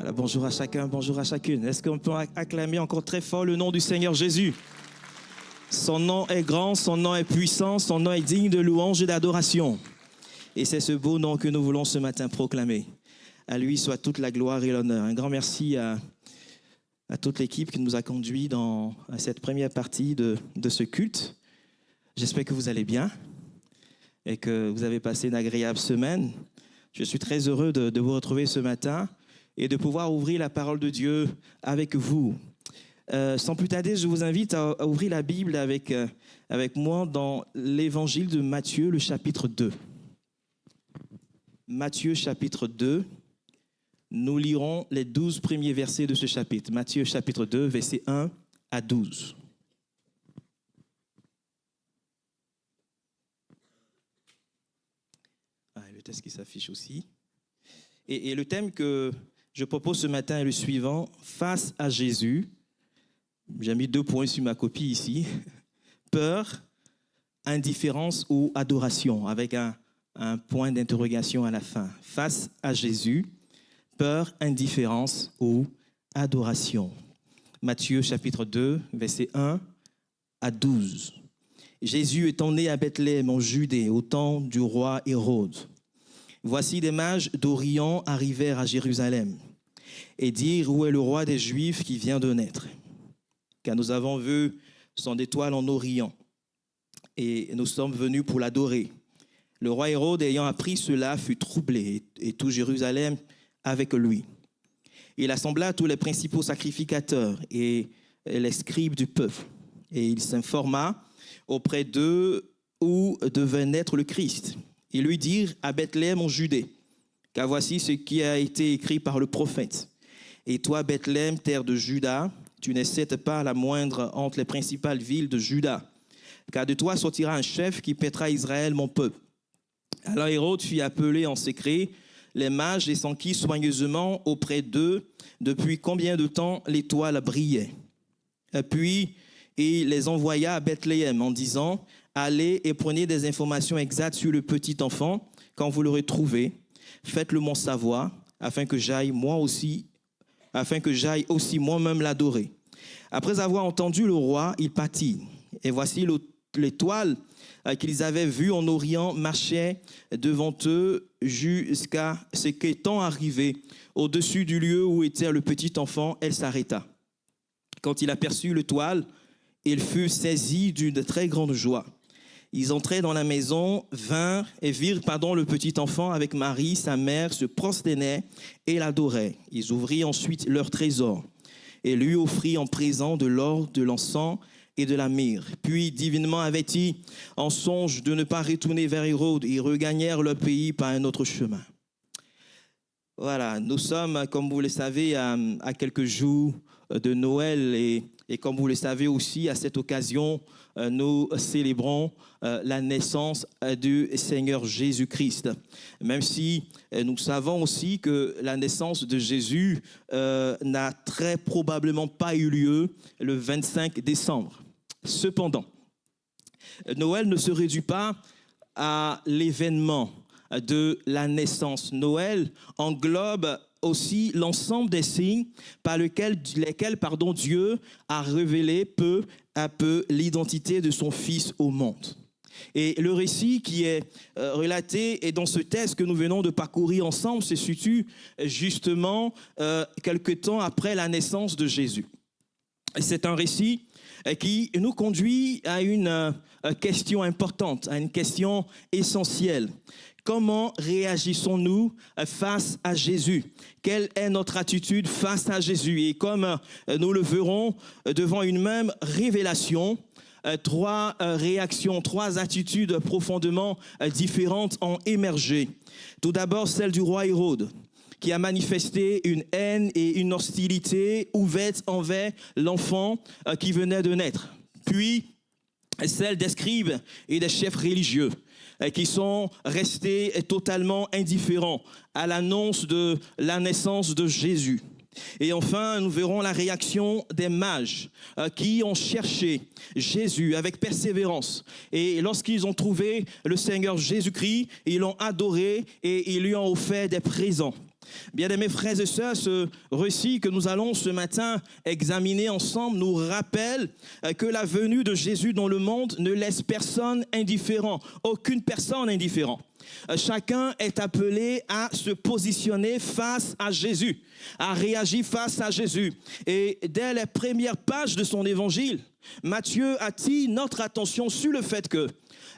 Alors, bonjour à chacun, bonjour à chacune. Est-ce qu'on peut acclamer encore très fort le nom du Seigneur Jésus? Son nom est grand, son nom est puissant, son nom est digne de louange et d'adoration. Et c'est ce beau nom que nous voulons ce matin proclamer. À lui soit toute la gloire et l'honneur. Un grand merci à toute l'équipe qui nous a conduits dans cette première partie de ce culte. J'espère que vous allez bien et que vous avez passé une agréable semaine. Je suis très heureux de vous retrouver ce matin et de pouvoir ouvrir la parole de Dieu avec vous. Sans plus tarder, je vous invite à ouvrir la Bible avec moi dans l'évangile de Matthieu, le chapitre 2. Matthieu, chapitre 2. Nous lirons les 12 premiers versets de ce chapitre. Matthieu, chapitre 2, versets 1 à 12. Le texte qui s'affiche aussi. Et le thème que je propose ce matin est le suivant: face à Jésus. J'ai mis 2 points sur ma copie ici. Peur, indifférence ou adoration, avec un point d'interrogation à la fin. Face à Jésus, peur, indifférence ou adoration. Matthieu chapitre 2, versets 1 à 12. Jésus étant né à Bethléem en Judée au temps du roi Hérode. Voici des mages d'Orient arrivèrent à Jérusalem et dirent: où est le roi des Juifs qui vient de naître? Car nous avons vu son étoile en Orient et nous sommes venus pour l'adorer. Le roi Hérode, ayant appris cela, fut troublé et tout Jérusalem avec lui. Il assembla tous les principaux sacrificateurs et les scribes du peuple et il s'informa auprès d'eux où devait naître le Christ. Ils lui dirent: à Bethléem en Judée, car voici ce qui a été écrit par le prophète. Et toi, Bethléem, terre de Juda, tu n'es certes pas la moindre entre les principales villes de Juda, car de toi sortira un chef qui paîtra Israël, mon peuple. Alors Hérode fit appeler en secret les mages et s'enquit soigneusement auprès d'eux depuis combien de temps l'étoile brillait. Puis il les envoya à Bethléem en disant: allez et prenez des informations exactes sur le petit enfant. Quand vous l'aurez trouvé, faites-le moi savoir, afin que j'aille aussi moi-même l'adorer. Après avoir entendu le roi, il partit. Et voici l'étoile qu'ils avaient vue en Orient marchait devant eux jusqu'à ce qu'étant arrivé au-dessus du lieu où était le petit enfant, elle s'arrêta. Quand il aperçut l'étoile, il fut saisi d'une très grande joie. Ils entraient dans la maison, vinrent et virent le petit enfant avec Marie, sa mère, se prosternaient et l'adoraient. Ils ouvrirent ensuite leur trésor et lui offrirent en présent de l'or, de l'encens et de la myrrhe. Puis, divinement avertis, en songe de ne pas retourner vers Hérode, ils regagnèrent leur pays par un autre chemin. Voilà, nous sommes, comme vous le savez, à quelques jours de Noël et comme vous le savez aussi, à cette occasion, nous célébrons la naissance du Seigneur Jésus-Christ. Même si nous savons aussi que la naissance de Jésus n'a très probablement pas eu lieu le 25 décembre. Cependant, Noël ne se réduit pas à l'événement de la naissance. Noël englobe aussi l'ensemble des signes par lesquels Dieu a révélé peu à peu l'identité de son Fils au monde. Et le récit qui est relaté et dans ce texte que nous venons de parcourir ensemble se situe justement quelque temps après la naissance de Jésus. Et c'est un récit qui nous conduit à une question importante, à une question essentielle. Comment réagissons-nous face à Jésus? Quelle est notre attitude face à Jésus? Et comme nous le verrons devant une même révélation, 3 réactions, 3 attitudes profondément différentes ont émergé. Tout d'abord, celle du roi Hérode, qui a manifesté une haine et une hostilité ouverte envers l'enfant qui venait de naître. Puis, celle des scribes et des chefs religieux, qui sont restés totalement indifférents à l'annonce de la naissance de Jésus. Et enfin, nous verrons la réaction des mages qui ont cherché Jésus avec persévérance. Et lorsqu'ils ont trouvé le Seigneur Jésus-Christ, ils l'ont adoré et ils lui ont offert des présents. Bien-aimés frères et sœurs, ce récit que nous allons ce matin examiner ensemble nous rappelle que la venue de Jésus dans le monde ne laisse personne indifférent, aucune personne indifférente. Chacun est appelé à se positionner face à Jésus, à réagir face à Jésus. Et dès les premières pages de son évangile, Matthieu attire notre attention sur le fait que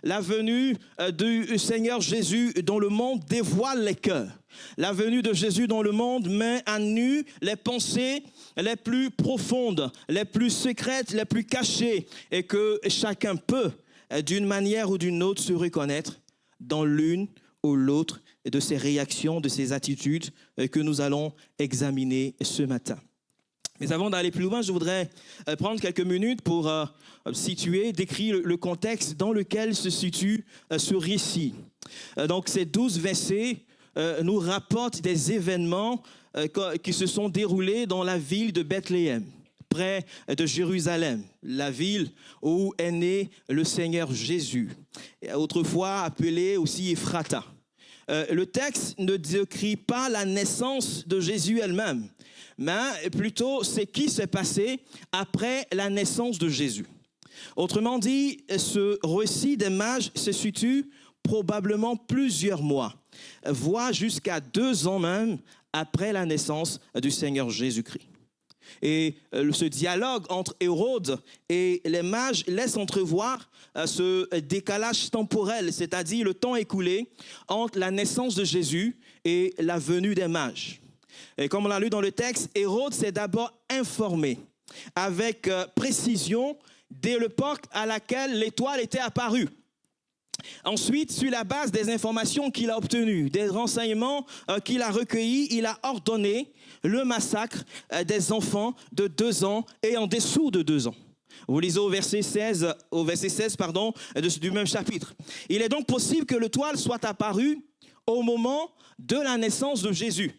la venue du Seigneur Jésus dans le monde dévoile les cœurs. La venue de Jésus dans le monde met à nu les pensées les plus profondes, les plus secrètes, les plus cachées, et que chacun peut, d'une manière ou d'une autre, se reconnaître dans l'une ou l'autre de ses réactions, de ses attitudes que nous allons examiner ce matin. Mais avant d'aller plus loin, je voudrais prendre quelques minutes pour situer, décrire le contexte dans lequel se situe ce récit. Donc ces 12 versets nous rapportent des événements qui se sont déroulés dans la ville de Bethléem, près de Jérusalem, la ville où est né le Seigneur Jésus, autrefois appelé aussi Ephrata. Le texte ne décrit pas la naissance de Jésus elle-même, mais plutôt ce qui s'est passé après la naissance de Jésus. Autrement dit, ce récit des mages se situe probablement plusieurs mois, voire jusqu'à 2 ans même après la naissance du Seigneur Jésus-Christ. Et ce dialogue entre Hérode et les mages laisse entrevoir ce décalage temporel, c'est-à-dire le temps écoulé entre la naissance de Jésus et la venue des mages. Et comme on l'a lu dans le texte, Hérode s'est d'abord informé avec précision dès l'époque à laquelle l'étoile était apparue. Ensuite, sur la base des informations qu'il a obtenues, des renseignements qu'il a recueillis, il a ordonné le massacre des enfants de 2 ans et en dessous de 2 ans. Vous lisez au verset 16 du même chapitre. Il est donc possible que l'étoile soit apparue au moment de la naissance de Jésus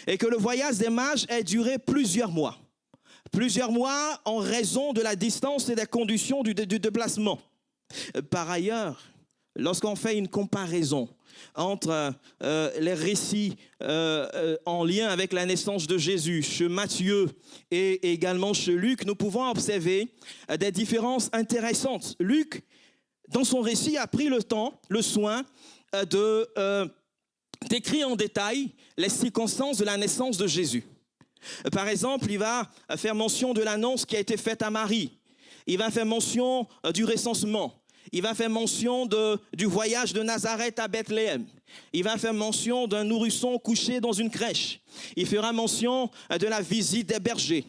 et que le voyage des mages ait duré plusieurs mois. Plusieurs mois en raison de la distance et des conditions du déplacement. Par ailleurs, lorsqu'on fait une comparaison entre les récits en lien avec la naissance de Jésus chez Matthieu et également chez Luc, nous pouvons observer des différences intéressantes. Luc, dans son récit, a pris le soin de décrire en détail les circonstances de la naissance de Jésus. Par exemple, il va faire mention de l'annonce qui a été faite à Marie. Il va faire mention du recensement. Il va faire mention du voyage de Nazareth à Bethléem. Il va faire mention d'un nourrisson couché dans une crèche. Il fera mention de la visite des bergers.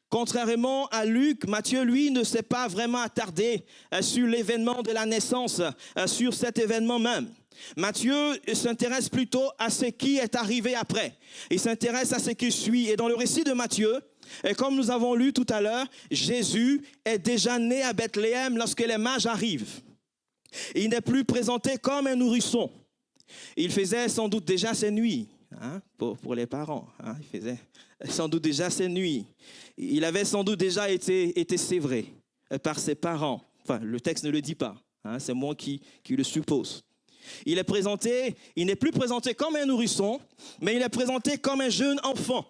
Contrairement à Luc, Matthieu, lui, ne s'est pas vraiment attardé sur l'événement de la naissance, sur cet événement même. Matthieu s'intéresse plutôt à ce qui est arrivé après. Il s'intéresse à ce qui suit. Et dans le récit de Matthieu, et comme nous avons lu tout à l'heure, Jésus est déjà né à Bethléem lorsque les mages arrivent. Il n'est plus présenté comme un nourrisson. Il faisait sans doute déjà ses nuits, pour les parents. Il faisait sans doute déjà ses nuits. Il avait sans doute déjà été sévré par ses parents. Enfin, le texte ne le dit pas. C'est moi qui le suppose. Il n'est plus présenté comme un nourrisson, mais il est présenté comme un jeune enfant.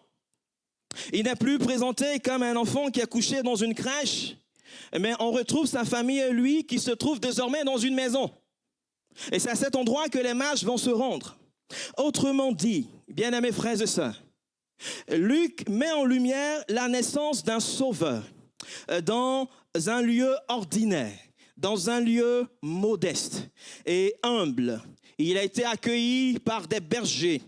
Il n'est plus présenté comme un enfant qui est couché dans une crèche, mais on retrouve sa famille et lui qui se trouve désormais dans une maison. Et c'est à cet endroit que les mages vont se rendre. Autrement dit, bien-aimés frères et sœurs, Luc met en lumière la naissance d'un sauveur dans un lieu ordinaire, dans un lieu modeste et humble. Il a été accueilli par des bergers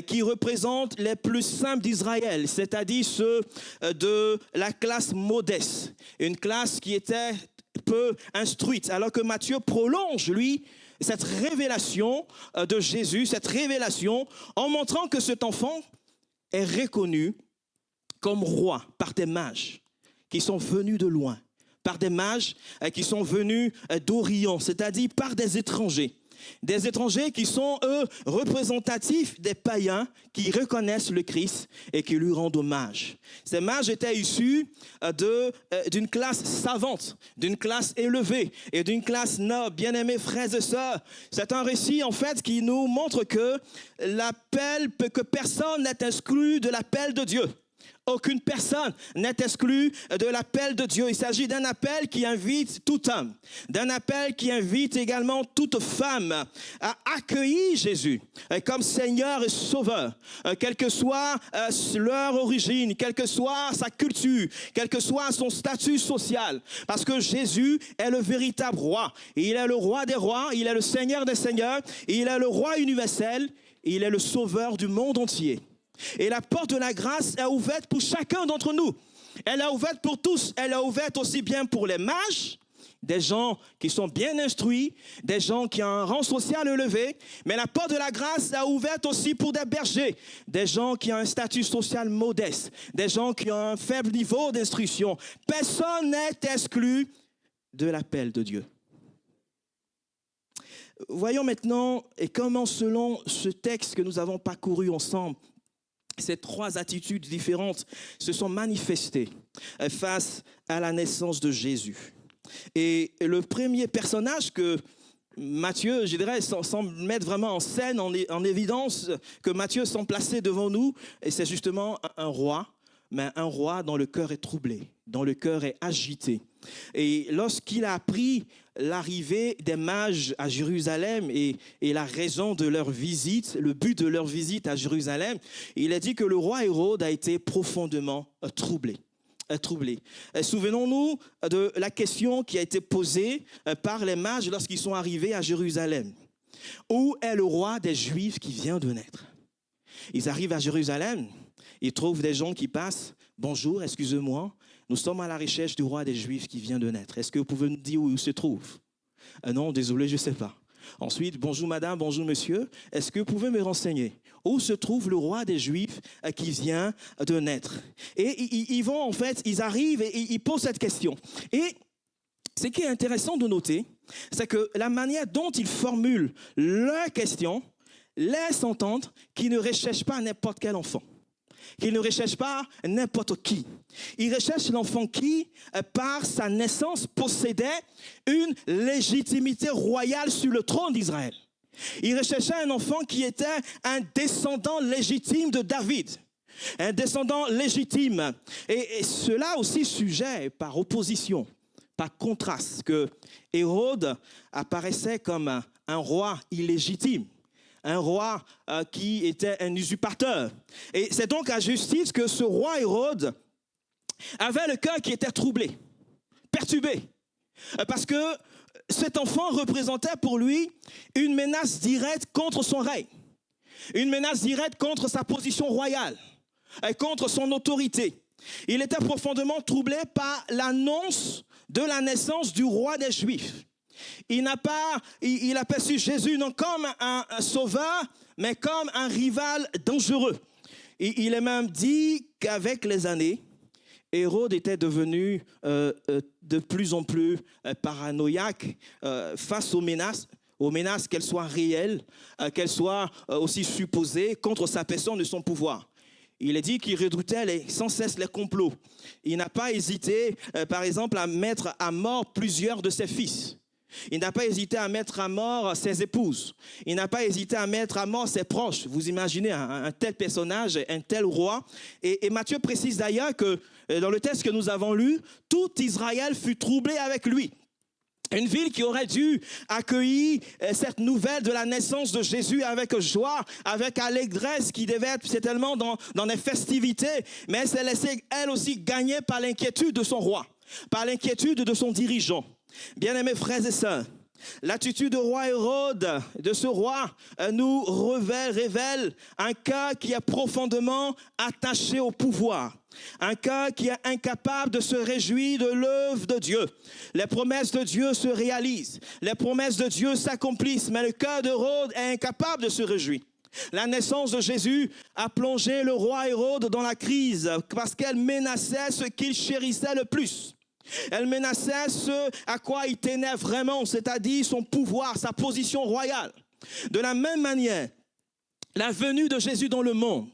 qui représentent les plus simples d'Israël, c'est-à-dire ceux de la classe modeste, une classe qui était peu instruite, alors que Matthieu prolonge, lui, cette révélation de Jésus, cette révélation, en montrant que cet enfant est reconnu comme roi par des mages qui sont venus de loin, par des mages qui sont venus d'Orient, c'est-à-dire par des étrangers. Des étrangers qui sont, eux, représentatifs des païens qui reconnaissent le Christ et qui lui rendent hommage. Ces mages étaient issus d'une classe savante, d'une classe élevée et d'une classe noble. Bien-aimés frères et sœurs, c'est un récit en fait qui nous montre que personne n'est exclu de l'appel de Dieu. Aucune personne n'est exclue de l'appel de Dieu. Il s'agit d'un appel qui invite tout homme, d'un appel qui invite également toute femme à accueillir Jésus comme Seigneur et Sauveur, quelle que soit leur origine, quelle que soit sa culture, quel que soit son statut social. Parce que Jésus est le véritable roi. Il est le roi des rois, il est le Seigneur des seigneurs, il est le roi universel, il est le Sauveur du monde entier. Et la porte de la grâce est ouverte pour chacun d'entre nous. Elle est ouverte pour tous. Elle est ouverte aussi bien pour les mages, des gens qui sont bien instruits, des gens qui ont un rang social élevé. Mais la porte de la grâce est ouverte aussi pour des bergers, des gens qui ont un statut social modeste, des gens qui ont un faible niveau d'instruction. Personne n'est exclu de l'appel de Dieu. Voyons maintenant et comment, selon ce texte que nous avons parcouru ensemble, ces trois attitudes différentes se sont manifestées face à la naissance de Jésus. Et le premier personnage que Matthieu, je dirais, semble mettre vraiment en scène, en évidence, que Matthieu semble placer devant nous, et c'est justement un roi, mais un roi dont le cœur est troublé, dont le cœur est agité. Et lorsqu'il a appris l'arrivée des mages à Jérusalem et la raison de leur visite, le but de leur visite à Jérusalem, il a dit que le roi Hérode a été profondément troublé. Souvenons-nous de la question qui a été posée par les mages lorsqu'ils sont arrivés à Jérusalem. Où est le roi des Juifs qui vient de naître? Ils arrivent à Jérusalem, ils trouvent des gens qui passent. Bonjour, excusez-moi, nous sommes à la recherche du roi des Juifs qui vient de naître. Est-ce que vous pouvez nous dire où il se trouve? Non, désolé, je ne sais pas. Ensuite, bonjour madame, bonjour monsieur, est-ce que vous pouvez me renseigner? Où se trouve le roi des Juifs qui vient de naître? Et ils arrivent et ils posent cette question. Et ce qui est intéressant de noter, c'est que la manière dont ils formulent leur question laisse entendre qu'ils ne recherchent pas n'importe quel enfant. Qu'ils ne recherchent pas n'importe qui. Ils recherchent l'enfant qui, par sa naissance, possédait une légitimité royale sur le trône d'Israël. Ils recherchaient un enfant qui était un descendant légitime de David. Un descendant légitime. Et cela aussi sujet par opposition, par contraste, que Hérode apparaissait comme un roi illégitime. Un roi qui était un usurpateur. Et c'est donc à justice que ce roi Hérode avait le cœur qui était troublé, perturbé. Parce que cet enfant représentait pour lui une menace directe contre son règne. Une menace directe contre sa position royale, contre son autorité. Il était profondément troublé par l'annonce de la naissance du roi des Juifs. Il a perçu Jésus non comme un sauveur, mais comme un rival dangereux. Il est même dit qu'avec les années, Hérode était devenu de plus en plus paranoïaque face aux menaces qu'elles soient réelles, qu'elles soient aussi supposées contre sa personne et son pouvoir. Il est dit qu'il redoutait sans cesse les complots. Il n'a pas hésité, par exemple, à mettre à mort plusieurs de ses fils. Il n'a pas hésité à mettre à mort ses épouses. Il n'a pas hésité à mettre à mort ses proches. Vous imaginez un tel personnage, un tel roi. Et Matthieu précise d'ailleurs que dans le texte que nous avons lu, tout Israël fut troublé avec lui. Une ville qui aurait dû accueillir cette nouvelle de la naissance de Jésus avec joie, avec allégresse, qui devait être certainement dans les festivités, mais elle s'est laissée elle aussi gagner par l'inquiétude de son roi, par l'inquiétude de son dirigeant. Bien-aimés frères et sœurs, l'attitude du roi Hérode, de ce roi, nous révèle un cœur qui est profondément attaché au pouvoir. Un cœur qui est incapable de se réjouir de l'œuvre de Dieu. Les promesses de Dieu se réalisent, les promesses de Dieu s'accomplissent, mais le cœur d'Hérode est incapable de se réjouir. La naissance de Jésus a plongé le roi Hérode dans la crise parce qu'elle menaçait ce qu'il chérissait le plus. Elle menaçait ce à quoi il tenait vraiment, c'est-à-dire son pouvoir, sa position royale. De la même manière, la venue de Jésus dans le monde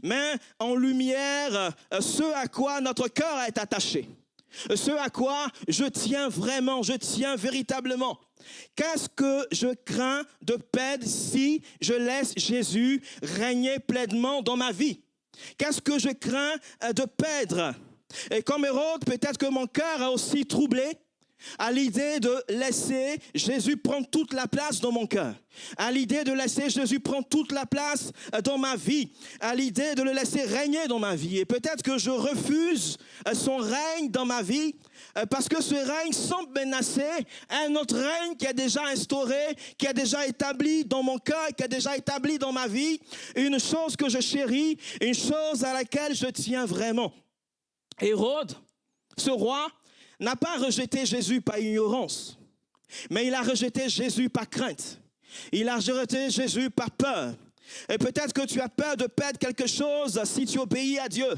met en lumière ce à quoi notre cœur est attaché, ce à quoi je tiens vraiment, je tiens véritablement. Qu'est-ce que je crains de perdre si je laisse Jésus régner pleinement dans ma vie? Qu'est-ce que je crains de perdre? Et comme Hérode, peut-être que mon cœur est aussi troublé à l'idée de laisser Jésus prendre toute la place dans mon cœur, à l'idée de laisser Jésus prendre toute la place dans ma vie, à l'idée de le laisser régner dans ma vie. Et peut-être que je refuse son règne dans ma vie parce que ce règne semble menacer un autre règne qui est déjà instauré, qui est déjà établi dans mon cœur, qui est déjà établi dans ma vie, une chose que je chéris, une chose à laquelle je tiens vraiment. Hérode, ce roi, n'a pas rejeté Jésus par ignorance, mais il a rejeté Jésus par crainte. Il a rejeté Jésus par peur. Et peut-être que tu as peur de perdre quelque chose si tu obéis à Dieu.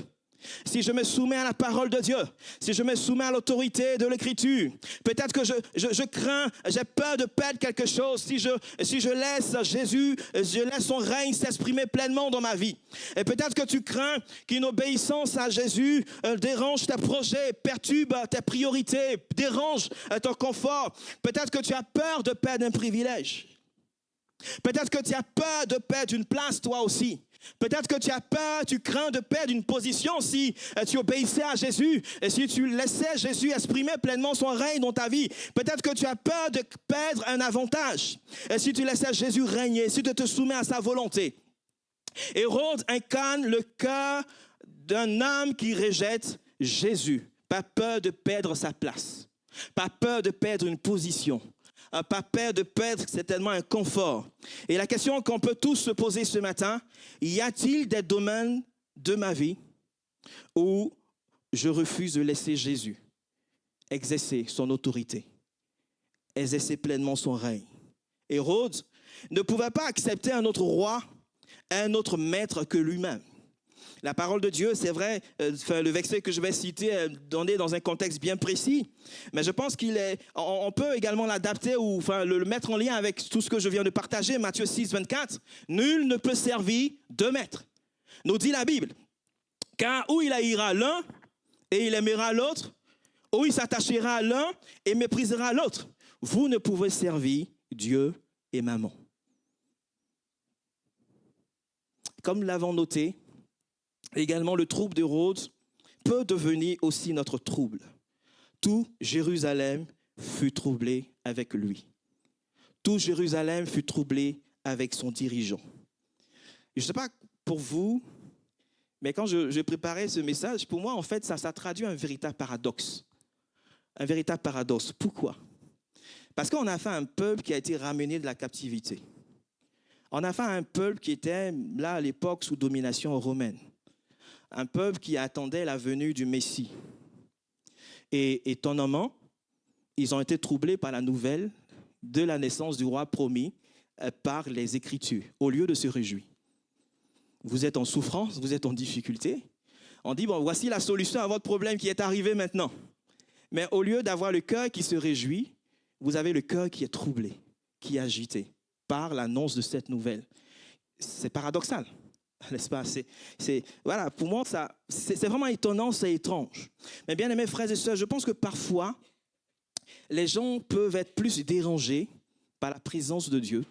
Si je me soumets à la parole de Dieu, si je me soumets à l'autorité de l'Écriture, peut-être que je crains, j'ai peur de perdre quelque chose si je laisse Jésus, je laisse son règne s'exprimer pleinement dans ma vie. Et peut-être que tu crains qu'une obéissance à Jésus dérange tes projets, perturbe tes priorités, dérange ton confort. Peut-être que tu as peur de perdre un privilège. Peut-être que tu as peur de perdre une place toi aussi. Peut-être que tu as peur, tu crains de perdre une position si tu obéissais à Jésus et si tu laissais Jésus exprimer pleinement son règne dans ta vie. Peut-être que tu as peur de perdre un avantage et si tu laissais Jésus régner, si tu te soumets à sa volonté. Hérode incarne le cœur d'un homme qui rejette Jésus, pas peur de perdre sa place, pas peur de perdre une position. Pas peur de perdre certainement un confort. Et la question qu'on peut tous se poser ce matin, y a-t-il des domaines de ma vie où je refuse de laisser Jésus exercer son autorité, exercer pleinement son règne? Hérode ne pouvait pas accepter un autre roi, un autre maître que lui-même. La parole de Dieu, c'est vrai, le verset que je vais citer est donné dans un contexte bien précis, mais je pense on peut également l'adapter ou le mettre en lien avec tout ce que je viens de partager. Matthieu 6, 24, nul ne peut servir deux maîtres, nous dit la Bible, car où il haïra l'un et il aimera l'autre, ou il s'attachera à l'un et méprisera l'autre. Vous ne pouvez servir Dieu et mammon. Comme nous l'avons noté, également, le trouble d'Hérode peut devenir aussi notre trouble. Tout Jérusalem fut troublé avec lui. Tout Jérusalem fut troublé avec son dirigeant. Je ne sais pas pour vous, mais quand je préparais ce message, pour moi, en fait, ça traduit un véritable paradoxe. Un véritable paradoxe. Pourquoi? Parce qu'on a fait un peuple qui a été ramené de la captivité. On a fait un peuple qui était là à l'époque sous domination romaine. Un peuple qui attendait la venue du Messie. Et étonnamment, ils ont été troublés par la nouvelle de la naissance du roi promis par les Écritures, au lieu de se réjouir. Vous êtes en souffrance, vous êtes en difficulté. On dit, bon, voici la solution à votre problème qui est arrivé maintenant. Mais au lieu d'avoir le cœur qui se réjouit, vous avez le cœur qui est troublé, qui est agité par l'annonce de cette nouvelle. C'est paradoxal. N'est-ce pas? Voilà, pour moi, c'est vraiment étonnant, c'est étrange. Mais bien aimés frères et sœurs, je pense que parfois, les gens peuvent être plus dérangés par la présence de Dieu.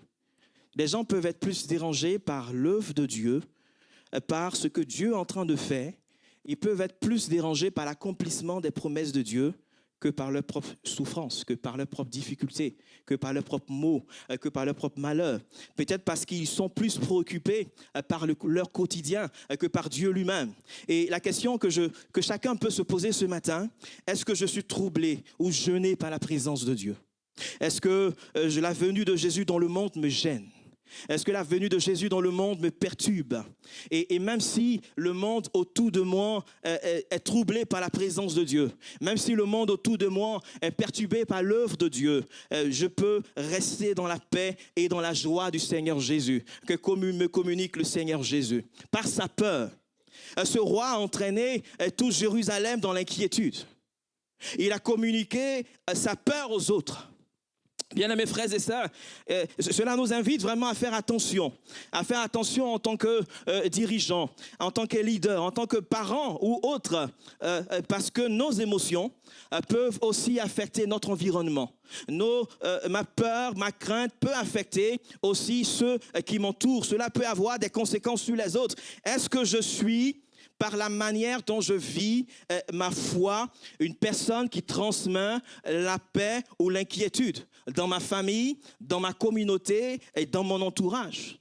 Les gens peuvent être plus dérangés par l'œuvre de Dieu, par ce que Dieu est en train de faire. Ils peuvent être plus dérangés par l'accomplissement des promesses de Dieu que par leur propre souffrance, que par leurs propres difficultés, que par leurs propres maux, que par leurs propres malheurs. Peut-être parce qu'ils sont plus préoccupés par leur quotidien que par Dieu lui-même. Et la question que chacun peut se poser ce matin, est-ce que je suis troublé ou gêné par la présence de Dieu? Est-ce que la venue de Jésus dans le monde me gêne? Est-ce que la venue de Jésus dans le monde me perturbe? Et même si le monde autour de moi est troublé par la présence de Dieu, même si le monde autour de moi est perturbé par l'œuvre de Dieu, je peux rester dans la paix et dans la joie du Seigneur Jésus, que me communique le Seigneur Jésus. Par sa peur, ce roi a entraîné tout Jérusalem dans l'inquiétude. Il a communiqué sa peur aux autres. Bien-aimés frères et sœurs, cela nous invite vraiment à faire attention en tant que dirigeant, en tant que leader, en tant que parent ou autre, parce que nos émotions peuvent aussi affecter notre environnement. Ma peur, ma crainte peut affecter aussi ceux qui m'entourent. Cela peut avoir des conséquences sur les autres. Est-ce que je suis, par la manière dont je vis ma foi, une personne qui transmet la paix ou l'inquiétude dans ma famille, dans ma communauté et dans mon entourage?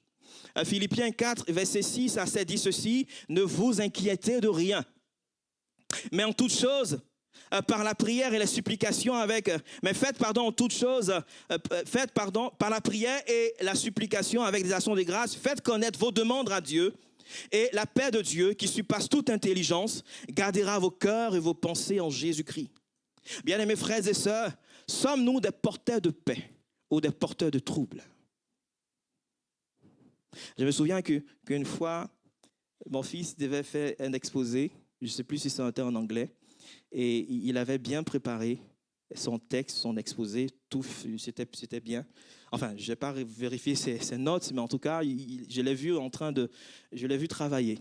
Philippiens 4, verset 6 à 7 dit ceci: ne vous inquiétez de rien, mais en toute chose, par la prière et la supplication par la prière et la supplication avec des actions de grâce, faites connaître vos demandes à Dieu. Et la paix de Dieu, qui surpasse toute intelligence, gardera vos cœurs et vos pensées en Jésus-Christ. Bien-aimés frères et sœurs, sommes-nous des porteurs de paix ou des porteurs de troubles? Je me souviens qu'une fois, mon fils devait faire un exposé, je ne sais plus si c'était en anglais, et il avait bien préparé son texte, son exposé, tout, c'était bien. Enfin, je n'ai pas vérifié ses notes, mais en tout cas, je l'ai vu travailler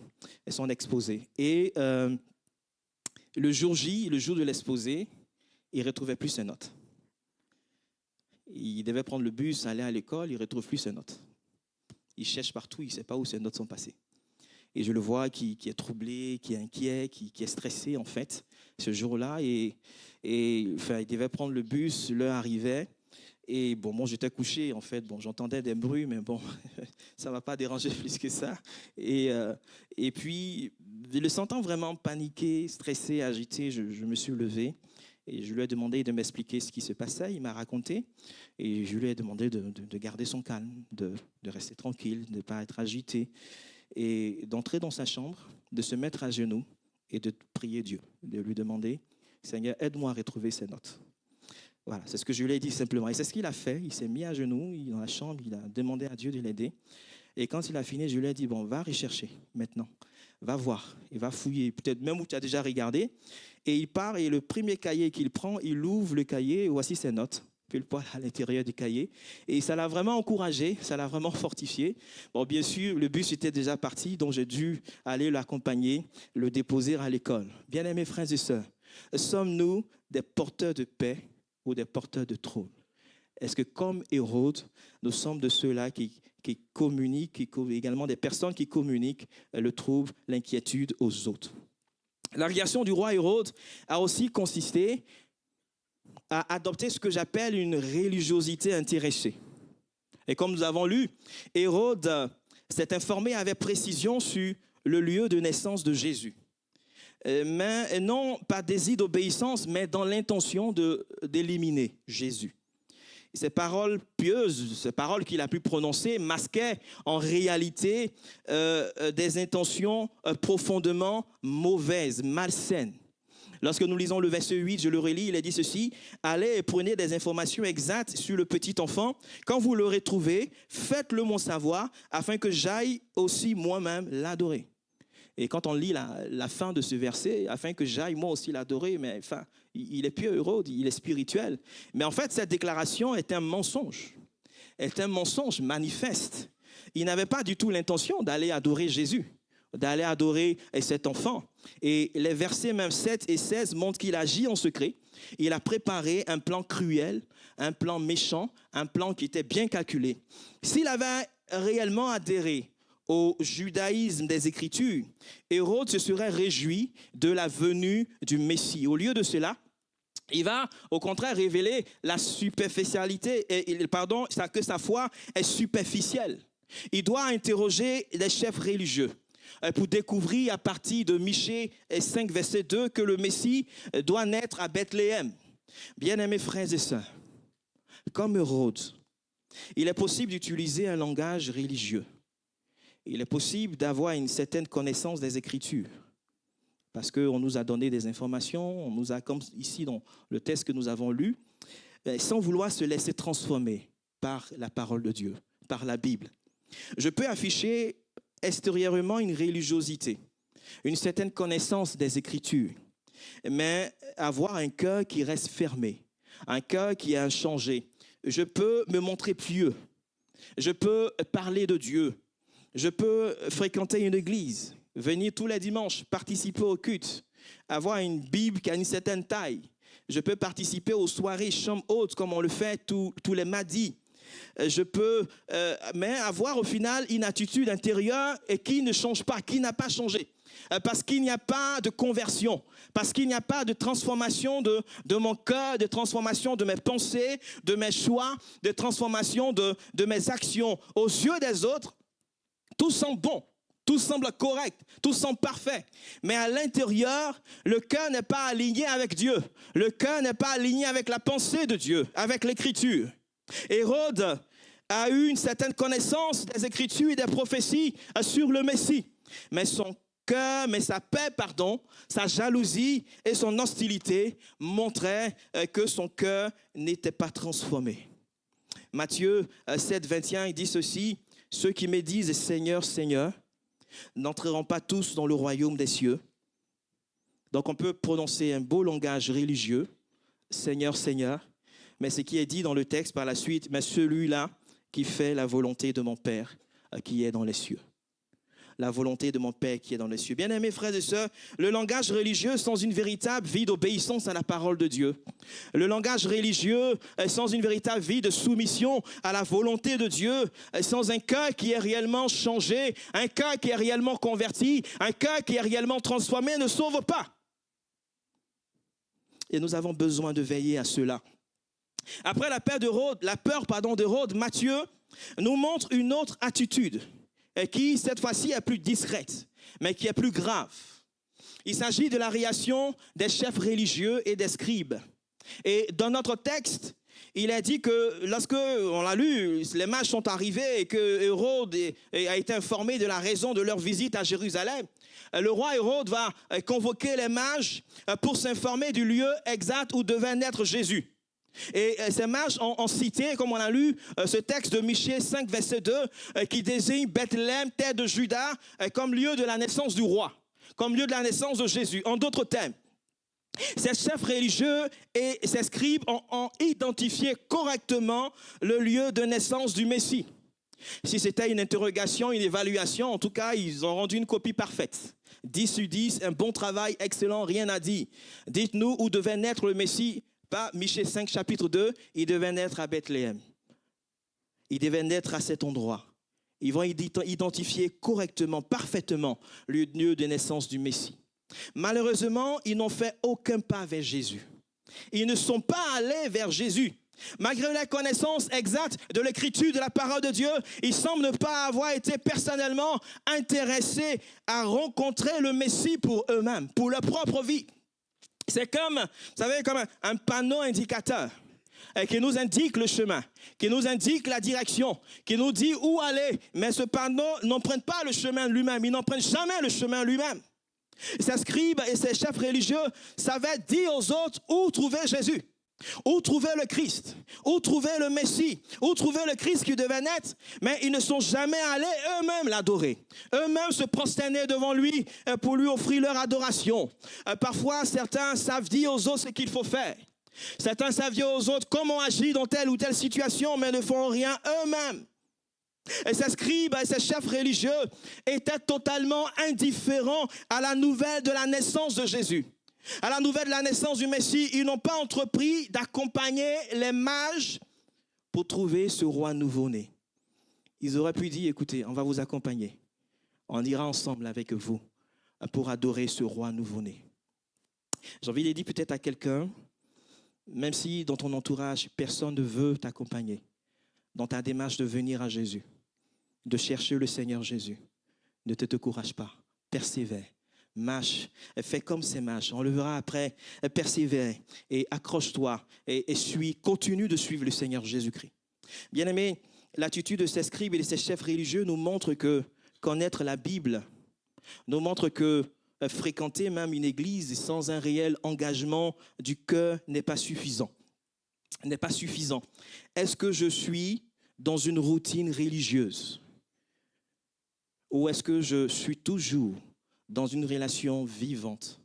son exposé. Et le jour J, le jour de l'exposé, il ne retrouvait plus ses notes. Il devait prendre le bus, aller à l'école, il ne retrouve plus ses notes. Il cherche partout, il ne sait pas où ses notes sont passées. Et je le vois qui est troublé, qui est inquiet, qui est stressé, en fait, ce jour-là. Et enfin, il devait prendre le bus, l'heure arrivait. Et bon, moi, j'étais couché, en fait. Bon, j'entendais des bruits, mais bon, ça ne m'a pas dérangé plus que ça. Et puis, le sentant vraiment paniqué, stressé, agité, je me suis levé. Et je lui ai demandé de m'expliquer ce qui se passait. Il m'a raconté. Et je lui ai demandé de garder son calme, de rester tranquille, de ne pas être agité. Et d'entrer dans sa chambre, de se mettre à genoux et de prier Dieu, de lui demander: Seigneur, aide-moi à retrouver ces notes. Voilà, c'est ce que je lui ai dit simplement. Et c'est ce qu'il a fait. Il s'est mis à genoux dans la chambre, il a demandé à Dieu de l'aider. Et quand il a fini, je lui ai dit: bon, va rechercher maintenant, va voir, et va fouiller, peut-être même où tu as déjà regardé. Et il part, et le premier cahier qu'il prend, il ouvre le cahier, et voici ses notes, pile poil à l'intérieur du cahier. Et ça l'a vraiment encouragé, ça l'a vraiment fortifié. Bon, bien sûr, le bus était déjà parti, donc j'ai dû aller l'accompagner, le déposer à l'école. Bien-aimés frères et sœurs, sommes-nous des porteurs de paix ou des porteurs de troubles? Est-ce que, comme Hérode, nous sommes de ceux-là qui communiquent, également des personnes qui communiquent le trouble, l'inquiétude aux autres? La réaction du roi Hérode a aussi consisté à adopter ce que j'appelle une religiosité intéressée. Et comme nous avons lu, Hérode s'est informé avec précision sur le lieu de naissance de Jésus. Mais non pas désir d'obéissance, mais dans l'intention d'éliminer Jésus. Ces paroles pieuses, ces paroles qu'il a pu prononcer, masquaient en réalité des intentions profondément mauvaises, malsaines. Lorsque nous lisons le verset 8, je le relis, il est dit ceci: allez et prenez des informations exactes sur le petit enfant. Quand vous l'aurez trouvé, faites-le moi savoir, afin que j'aille aussi moi-même l'adorer. Et quand on lit la fin de ce verset, afin que j'aille moi aussi l'adorer, mais enfin, il est pieux, Hérode, il est spirituel. Mais en fait, cette déclaration est un mensonge. Est un mensonge manifeste. Il n'avait pas du tout l'intention d'aller adorer Jésus, d'aller adorer cet enfant. Et les versets même 7 et 16 montrent qu'il agit en secret. Il a préparé un plan cruel, un plan méchant, un plan qui était bien calculé. S'il avait réellement adhéré au judaïsme des Écritures, Hérode se serait réjoui de la venue du Messie. Au lieu de cela, il va au contraire révéler la superficialité, que sa foi est superficielle. Il doit interroger les chefs religieux pour découvrir à partir de Michée 5, verset 2, que le Messie doit naître à Bethléem. Bien-aimés frères et sœurs, comme Hérode, il est possible d'utiliser un langage religieux. Il est possible d'avoir une certaine connaissance des Écritures, parce qu'on nous a donné des informations, on nous a, comme ici dans le texte que nous avons lu, sans vouloir se laisser transformer par la parole de Dieu, par la Bible. Je peux afficher extérieurement une religiosité, une certaine connaissance des Écritures, mais avoir un cœur qui reste fermé, un cœur qui est inchangé. Je peux me montrer pieux, je peux parler de Dieu, je peux fréquenter une église, venir tous les dimanches, participer au culte, avoir une Bible qui a une certaine taille. Je peux participer aux soirées chambre haute comme on le fait tous les mardis. Je peux, mais avoir au final une attitude intérieure et qui ne change pas, qui n'a pas changé. Parce qu'il n'y a pas de conversion, parce qu'il n'y a pas de transformation de mon cœur, de transformation de mes pensées, de mes choix, de transformation de mes actions. Aux yeux des autres, tout semble bon, tout semble correct, tout semble parfait. Mais à l'intérieur, le cœur n'est pas aligné avec Dieu. Le cœur n'est pas aligné avec la pensée de Dieu, avec l'Écriture. Hérode a eu une certaine connaissance des Écritures et des prophéties sur le Messie. Mais son cœur, mais sa paix, sa jalousie et son hostilité montraient que son cœur n'était pas transformé. Matthieu 7, 21, il dit ceci, « Ceux qui me disent Seigneur, Seigneur, n'entreront pas tous dans le royaume des cieux. » Donc on peut prononcer un beau langage religieux, Seigneur, Seigneur, mais ce qui est dit dans le texte par la suite, mais celui-là qui fait la volonté de mon Père qui est dans les cieux. La volonté de mon Père qui est dans les cieux. Bien-aimés frères et sœurs, le langage religieux sans une véritable vie d'obéissance à la parole de Dieu, le langage religieux sans une véritable vie de soumission à la volonté de Dieu, sans un cœur qui est réellement changé, un cœur qui est réellement converti, un cœur qui est réellement transformé, ne sauve pas. Et nous avons besoin de veiller à cela. Après la peur d'Hérode, Matthieu nous montre une autre attitude qui, cette fois-ci, est plus discrète, mais qui est plus grave. Il s'agit de la réaction des chefs religieux et des scribes. Et dans notre texte, il est dit que lorsque, on l'a lu, les mages sont arrivés et que Hérode a été informé de la raison de leur visite à Jérusalem, le roi Hérode va convoquer les mages pour s'informer du lieu exact où devait naître Jésus. Et ces mages ont cité, comme on a lu, ce texte de Michée 5, verset 2, qui désigne Bethléem, terre de Juda, comme lieu de la naissance du roi, comme lieu de la naissance de Jésus. En d'autres termes, ces chefs religieux et ces scribes ont identifié correctement le lieu de naissance du Messie. Si c'était une interrogation, une évaluation, en tout cas, ils ont rendu une copie parfaite. 10 sur 10, un bon travail, excellent, rien à dire. Dites-nous où devait naître le Messie. Pas Michée 5, chapitre 2, il devait naître à Bethléem. Il devait naître à cet endroit. Ils vont identifier correctement, parfaitement, le lieu de naissance du Messie. Malheureusement, ils n'ont fait aucun pas vers Jésus. Ils ne sont pas allés vers Jésus. Malgré la connaissance exacte de l'Écriture, de la parole de Dieu, ils semblent ne pas avoir été personnellement intéressés à rencontrer le Messie pour eux-mêmes, pour leur propre vie. C'est comme, vous savez, comme un panneau indicateur qui nous indique le chemin, qui nous indique la direction, qui nous dit où aller. Mais ce panneau n'emprunte pas le chemin lui-même, il n'emprunte jamais le chemin lui-même. Ces scribes et ces chefs religieux savaient dire aux autres où trouver Jésus, où trouver le Christ, où trouver le Messie, où trouver le Christ qui devait naître, mais ils ne sont jamais allés eux-mêmes l'adorer, eux-mêmes se prosterner devant lui pour lui offrir leur adoration. Parfois, certains savent dire aux autres ce qu'il faut faire. Certains savent dire aux autres comment agir dans telle ou telle situation, mais ne font rien eux-mêmes. Et ces scribes et ces chefs religieux étaient totalement indifférents à la nouvelle de la naissance de Jésus. À la nouvelle de la naissance du Messie, ils n'ont pas entrepris d'accompagner les mages pour trouver ce roi nouveau-né. Ils auraient pu dire, écoutez, on va vous accompagner. On ira ensemble avec vous pour adorer ce roi nouveau-né. J'ai envie de dire peut-être à quelqu'un, même si dans ton entourage, personne ne veut t'accompagner dans ta démarche de venir à Jésus, de chercher le Seigneur Jésus, ne te décourage pas, persévère. Marche, fais comme ces marches, on le verra après, persévère et accroche-toi et continue de suivre le Seigneur Jésus-Christ. Bien-aimés, l'attitude de ces scribes et de ces chefs religieux nous montre que connaître la Bible, nous montre que fréquenter même une église sans un réel engagement du cœur n'est pas suffisant. N'est pas suffisant. Est-ce que je suis dans une routine religieuse? Ou est-ce que je suis toujours dans une relation vivante,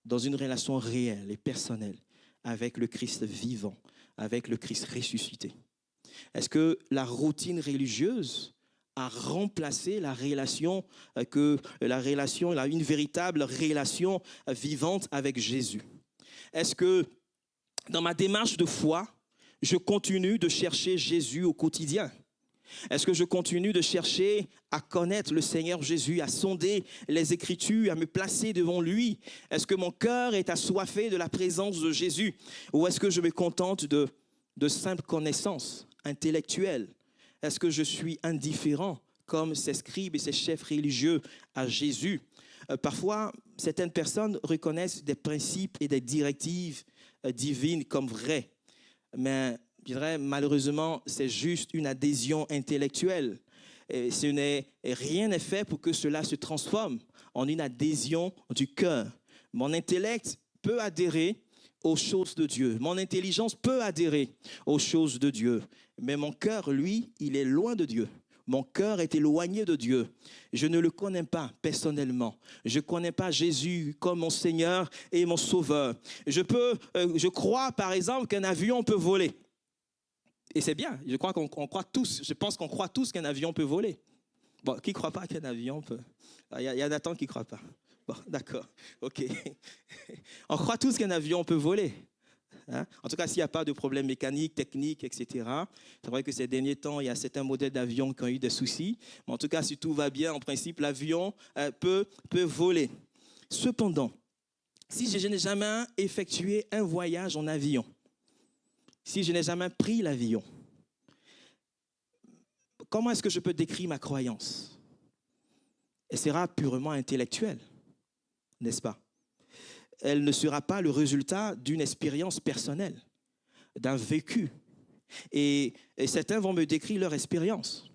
dans une relation réelle et personnelle avec le Christ vivant, avec le Christ ressuscité? Est-ce que la routine religieuse a remplacé la relation, une véritable relation vivante avec Jésus? Est-ce que dans ma démarche de foi, je continue de chercher Jésus au quotidien? Est-ce que je continue de chercher à connaître le Seigneur Jésus, à sonder les Écritures, à me placer devant lui? Est-ce que mon cœur est assoiffé de la présence de Jésus? Ou est-ce que je me contente de simples connaissances intellectuelles? Est-ce que je suis indifférent, comme ces scribes et ces chefs religieux, à Jésus? Parfois, certaines personnes reconnaissent des principes et des directives divines comme vraies, mais je dirais, malheureusement, c'est juste une adhésion intellectuelle. Et rien n'est fait pour que cela se transforme en une adhésion du cœur. Mon intellect peut adhérer aux choses de Dieu. Mon intelligence peut adhérer aux choses de Dieu. Mais mon cœur, lui, il est loin de Dieu. Mon cœur est éloigné de Dieu. Je ne le connais pas personnellement. Je ne connais pas Jésus comme mon Seigneur et mon Sauveur. Je crois, par exemple, qu'un avion peut voler. Et c'est bien, je pense qu'on croit tous qu'un avion peut voler. Bon, qui ne croit pas qu'un avion peut? Il y a Nathan qui ne croit pas. Bon, d'accord, ok. On croit tous qu'un avion peut voler. Hein? En tout cas, s'il n'y a pas de problème mécanique, technique, etc. C'est vrai que ces derniers temps, il y a certains modèles d'avions qui ont eu des soucis. Mais en tout cas, si tout va bien, en principe, l'avion peut voler. Cependant, si je n'ai jamais effectué un voyage en avion, si je n'ai jamais pris l'avion, comment est-ce que je peux décrire ma croyance? Elle sera purement intellectuelle, n'est-ce pas? Elle ne sera pas le résultat d'une expérience personnelle, d'un vécu. Et certains vont me décrire leur expérience.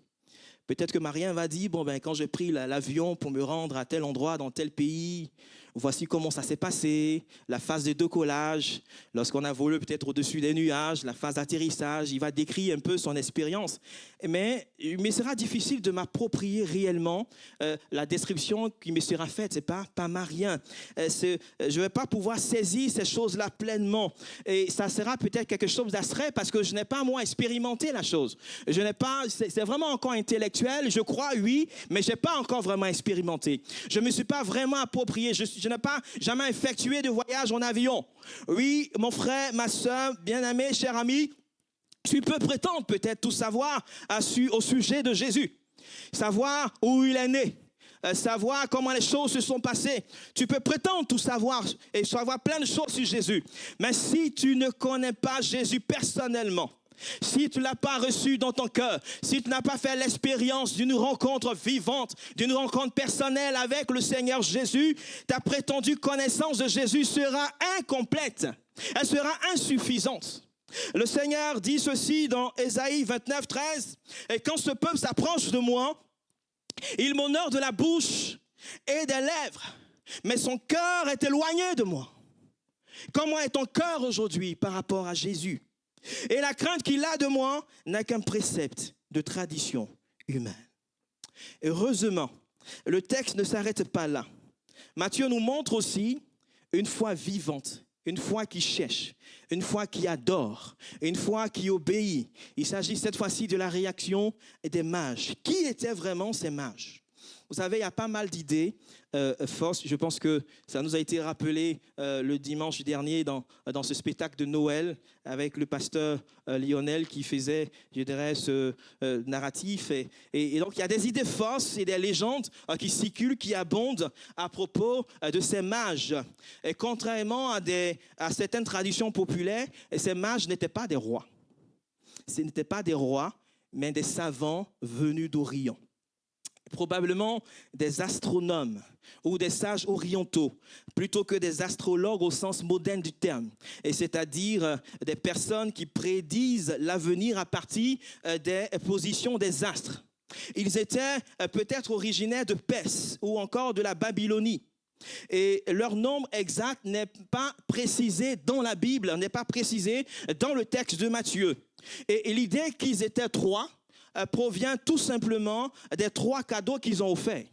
Peut-être que Marien va dire, quand j'ai pris l'avion pour me rendre à tel endroit, dans tel pays, voici comment ça s'est passé, la phase de décollage, lorsqu'on a volé peut-être au-dessus des nuages, la phase d'atterrissage, il va décrire un peu son expérience. Mais il sera difficile de m'approprier réellement la description qui me sera faite, c'est pas Marien. Je ne vais pas pouvoir saisir ces choses-là pleinement. Et ça sera peut-être quelque chose d'abstrait parce que je n'ai pas, moi, expérimenté la chose. C'est vraiment encore intellectuel, je crois, oui, mais je n'ai pas encore vraiment expérimenté. Je ne me suis pas vraiment approprié, je n'ai pas jamais effectué de voyage en avion. Oui, mon frère, ma soeur, bien-aimé, cher ami, tu peux prétendre peut-être tout savoir au sujet de Jésus. Savoir où il est né, savoir comment les choses se sont passées. Tu peux prétendre tout savoir et savoir plein de choses sur Jésus. Mais si tu ne connais pas Jésus personnellement, si tu ne l'as pas reçu dans ton cœur, si tu n'as pas fait l'expérience d'une rencontre vivante, d'une rencontre personnelle avec le Seigneur Jésus, ta prétendue connaissance de Jésus sera incomplète. Elle sera insuffisante. Le Seigneur dit ceci dans Ésaïe 29, 13. « Et quand ce peuple s'approche de moi, il m'honore de la bouche et des lèvres, mais son cœur est éloigné de moi. » Comment est ton cœur aujourd'hui par rapport à Jésus? Et la crainte qu'il a de moi n'a qu'un précepte de tradition humaine. Heureusement, le texte ne s'arrête pas là. Matthieu nous montre aussi une foi vivante, une foi qui cherche, une foi qui adore, une foi qui obéit. Il s'agit cette fois-ci de la réaction des mages. Qui étaient vraiment ces mages? Vous savez, il y a pas mal d'idées fausses. Je pense que ça nous a été rappelé le dimanche dernier dans ce spectacle de Noël avec le pasteur Lionel qui faisait, je dirais, ce narratif. Et donc, il y a des idées fausses et des légendes qui circulent, qui abondent à propos de ces mages. Et contrairement à certaines traditions populaires, ces mages n'étaient pas des rois. Ce n'étaient pas des rois, mais des savants venus d'Orient. Probablement des astronomes ou des sages orientaux, plutôt que des astrologues au sens moderne du terme, et c'est-à-dire des personnes qui prédisent l'avenir à partir des positions des astres. Ils étaient peut-être originaires de Perse ou encore de la Babylonie. Et leur nombre exact n'est pas précisé dans la Bible, n'est pas précisé dans le texte de Matthieu. Et l'idée qu'ils étaient trois provient tout simplement des trois cadeaux qu'ils ont offerts.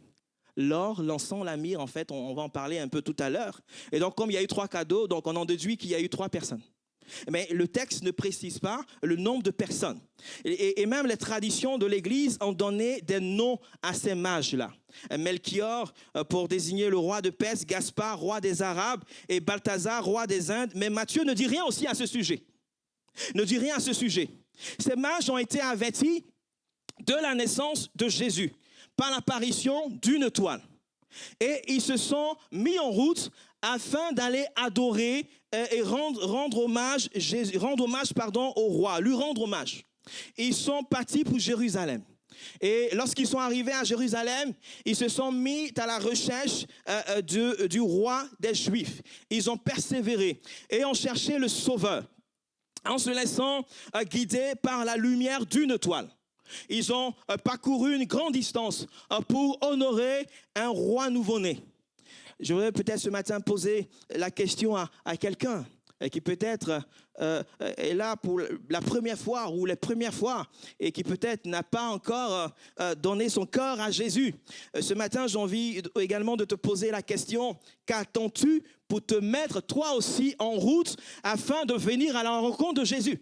l'or, l'encens, la myrrhe. En fait, on va en parler un peu tout à l'heure. Et donc, comme il y a eu 3 cadeaux, donc on en déduit qu'il y a eu 3 personnes. Mais le texte ne précise pas le nombre de personnes. Et même les traditions de l'Église ont donné des noms à ces mages-là. Melchior pour désigner le roi de Perse, Gaspard, roi des Arabes, et Balthazar, roi des Indes. Mais Matthieu ne dit rien aussi à ce sujet. Ne dit rien à ce sujet. Ces mages ont été avertis de la naissance de Jésus par l'apparition d'une étoile. Et ils se sont mis en route afin d'aller adorer et rendre hommage au roi, lui rendre hommage. Ils sont partis pour Jérusalem. Et lorsqu'ils sont arrivés à Jérusalem, ils se sont mis à la recherche du roi des Juifs. Ils ont persévéré et ont cherché le Sauveur en se laissant guider par la lumière d'une étoile. Ils ont parcouru une grande distance pour honorer un roi nouveau-né. Je voudrais peut-être ce matin poser la question à quelqu'un qui peut-être est là pour la première fois ou les premières fois et qui peut-être n'a pas encore donné son cœur à Jésus. Ce matin, j'ai envie également de te poser la question: qu'attends-tu pour te mettre toi aussi en route afin de venir à la rencontre de Jésus?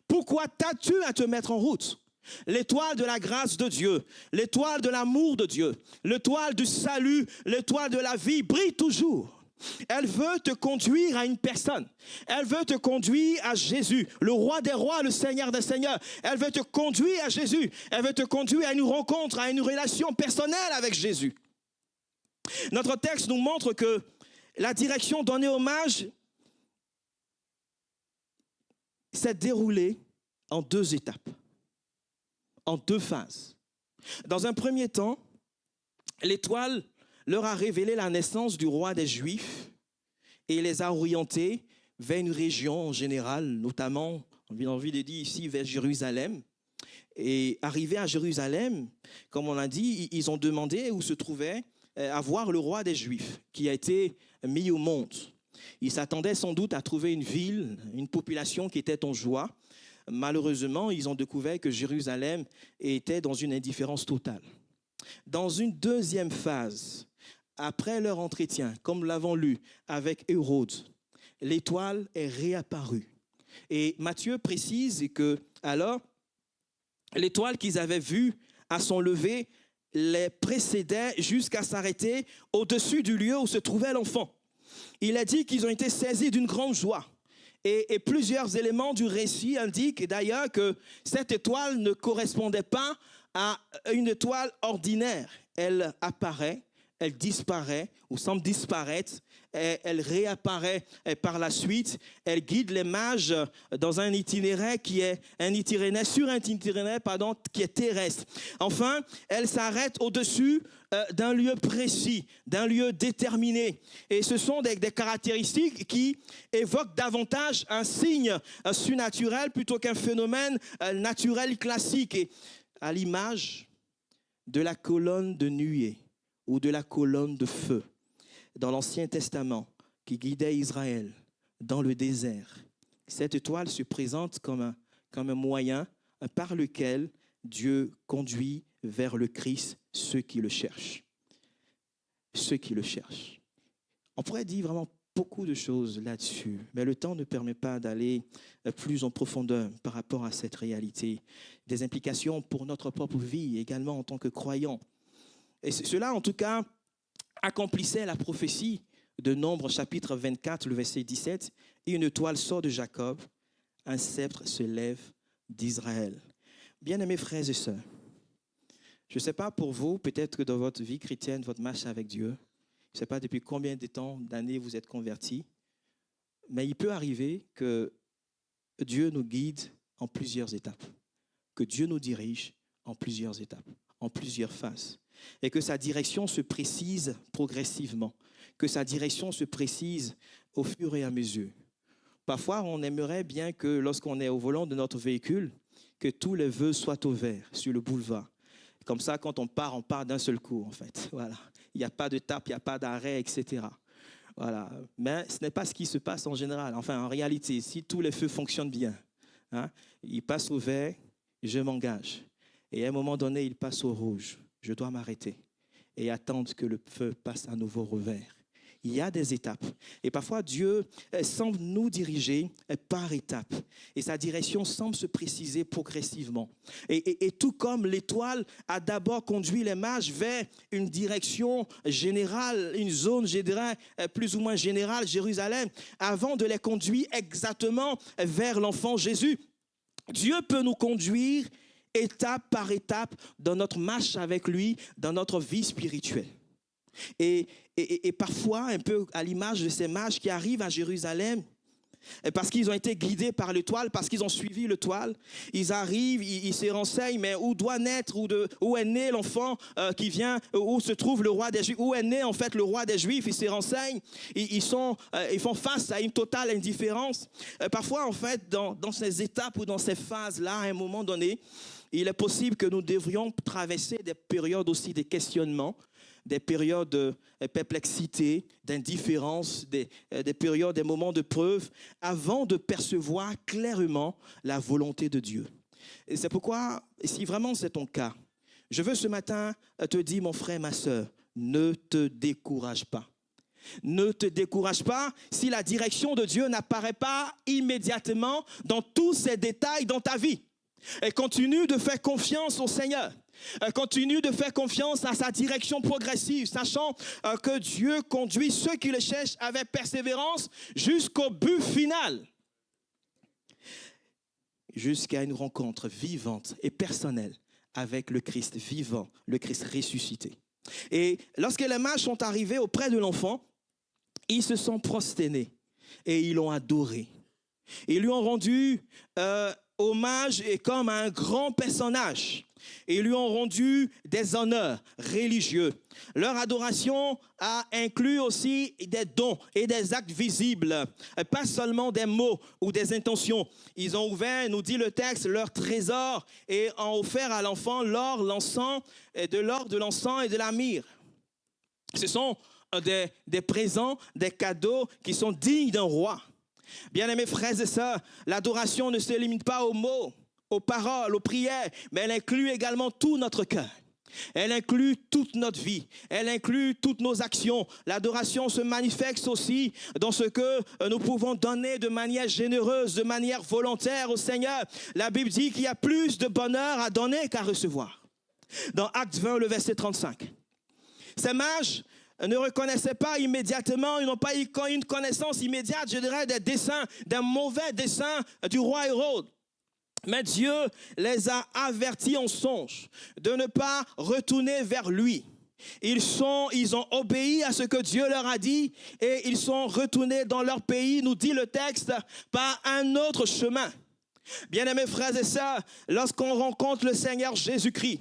Pourquoi t'as-tu à te mettre en route? L'étoile de la grâce de Dieu, l'étoile de l'amour de Dieu, l'étoile du salut, l'étoile de la vie brille toujours. Elle veut te conduire à une personne. Elle veut te conduire à Jésus, le roi des rois, le Seigneur des seigneurs. Elle veut te conduire à Jésus. Elle veut te conduire à une rencontre, à une relation personnelle avec Jésus. Notre texte nous montre que la direction donnée au mage s'est déroulée en 2 étapes, en 2 phases. Dans un premier temps, l'étoile leur a révélé la naissance du roi des Juifs et les a orientés vers une région en général, notamment, on a envie de dire ici, vers Jérusalem. Et arrivés à Jérusalem, comme on l'a dit, ils ont demandé où se trouvait à voir le roi des Juifs, qui a été mis au monde. Ils s'attendaient sans doute à trouver une ville, une population qui était en joie. Malheureusement, ils ont découvert que Jérusalem était dans une indifférence totale. Dans une deuxième phase, après leur entretien, comme nous l'avons lu avec Hérode, l'étoile est réapparue. Et Matthieu précise que alors, l'étoile qu'ils avaient vue à son lever les précédait jusqu'à s'arrêter au-dessus du lieu où se trouvait l'enfant. Il a dit qu'ils ont été saisis d'une grande joie. Et plusieurs éléments du récit indiquent d'ailleurs que cette étoile ne correspondait pas à une étoile ordinaire. Elle apparaît, elle disparaît ou semble disparaître, elle réapparaît par la suite, elle guide les mages dans un itinéraire qui est qui est terrestre. Enfin, elle s'arrête au-dessus d'un lieu précis, d'un lieu déterminé. Et ce sont des caractéristiques qui évoquent davantage un signe surnaturel plutôt qu'un phénomène naturel classique. Et à l'image de la colonne de nuée ou de la colonne de feu dans l'Ancien Testament qui guidait Israël dans le désert, cette étoile se présente comme un moyen par lequel Dieu conduit vers le Christ ceux qui le cherchent. Ceux qui le cherchent. On pourrait dire vraiment beaucoup de choses là-dessus, mais le temps ne permet pas d'aller plus en profondeur par rapport à cette réalité. Des implications pour notre propre vie, également en tant que croyants. Et cela, en tout cas, accomplissait la prophétie de Nombre, chapitre 24, le verset 17. Et une étoile sort de Jacob, un sceptre se lève d'Israël. Bien-aimés frères et sœurs, je ne sais pas pour vous, peut-être que dans votre vie chrétienne, votre marche avec Dieu, je ne sais pas depuis combien de temps, d'années vous êtes convertis, mais il peut arriver que Dieu nous guide en plusieurs étapes, que Dieu nous dirige en plusieurs étapes, en plusieurs phases, et que sa direction se précise progressivement, que sa direction se précise au fur et à mesure. Parfois, on aimerait bien que lorsqu'on est au volant de notre véhicule, que tous les feux soient ouverts sur le boulevard. Comme ça, quand on part d'un seul coup, en fait. Voilà. Il n'y a pas de tape, il n'y a pas d'arrêt, etc. Voilà. Mais ce n'est pas ce qui se passe en général. Enfin, en réalité, si tous les feux fonctionnent bien, hein, ils passent au vert, je m'engage. Et à un moment donné, ils passent au rouge. Je dois m'arrêter. et attendre que le feu passe à nouveau au vert. Il y a des étapes. Et parfois, Dieu semble nous diriger par étapes. Et sa direction semble se préciser progressivement. Et tout comme l'étoile a d'abord conduit les mages vers une direction générale, une zone, je dirais, plus ou moins générale, Jérusalem, avant de les conduire exactement vers l'enfant Jésus. Dieu peut nous conduire étape par étape dans notre marche avec lui, dans notre vie spirituelle. Et parfois, un peu à l'image de ces mages qui arrivent à Jérusalem, parce qu'ils ont été guidés par l'étoile, parce qu'ils ont suivi l'étoile, ils arrivent, ils se renseignent, mais où doit naître, où est né l'enfant qui vient, où se trouve le roi des Juifs, où est né en fait le roi des Juifs, ils se renseignent, ils font face à une totale indifférence. Parfois, en fait, dans ces étapes ou dans ces phases-là, à un moment donné, il est possible que nous devrions traverser des périodes aussi de questionnement, des périodes de perplexité, d'indifférence, des périodes, des moments de preuve, avant de percevoir clairement la volonté de Dieu. Et c'est pourquoi, si vraiment c'est ton cas, je veux ce matin te dire, mon frère, ma sœur, ne te décourage pas. Ne te décourage pas si la direction de Dieu n'apparaît pas immédiatement dans tous ces détails dans ta vie. Et continue de faire confiance au Seigneur. Continue de faire confiance à sa direction progressive, sachant que Dieu conduit ceux qui le cherchent avec persévérance jusqu'au but final. Jusqu'à une rencontre vivante et personnelle avec le Christ vivant, le Christ ressuscité. Et lorsque les mages sont arrivés auprès de l'enfant, ils se sont prosternés et ils l'ont adoré. Ils lui ont rendu hommage et comme un grand personnage. Ils lui ont rendu des honneurs religieux. Leur adoration a inclus aussi des dons et des actes visibles, pas seulement des mots ou des intentions. Ils ont ouvert, nous dit le texte, leur trésor et ont offert à l'enfant l'or, l'encens, de l'encens et de la myrrhe. Ce sont des présents, des cadeaux qui sont dignes d'un roi. Bien-aimés frères et sœurs, l'adoration ne se limite pas aux mots, aux paroles, aux prières, mais elle inclut également tout notre cœur. Elle inclut toute notre vie. Elle inclut toutes nos actions. L'adoration se manifeste aussi dans ce que nous pouvons donner de manière généreuse, de manière volontaire au Seigneur. La Bible dit qu'il y a plus de bonheur à donner qu'à recevoir. Dans Actes 20, le verset 35. Ces mages ne reconnaissaient pas immédiatement, ils n'ont pas eu une connaissance immédiate, je dirais, des desseins, des mauvais desseins du roi Hérode. Mais Dieu les a avertis en songe de ne pas retourner vers lui. Ils ont obéi à ce que Dieu leur a dit et ils sont retournés dans leur pays, nous dit le texte, par un autre chemin. Bien-aimés frères et sœurs, lorsqu'on rencontre le Seigneur Jésus-Christ,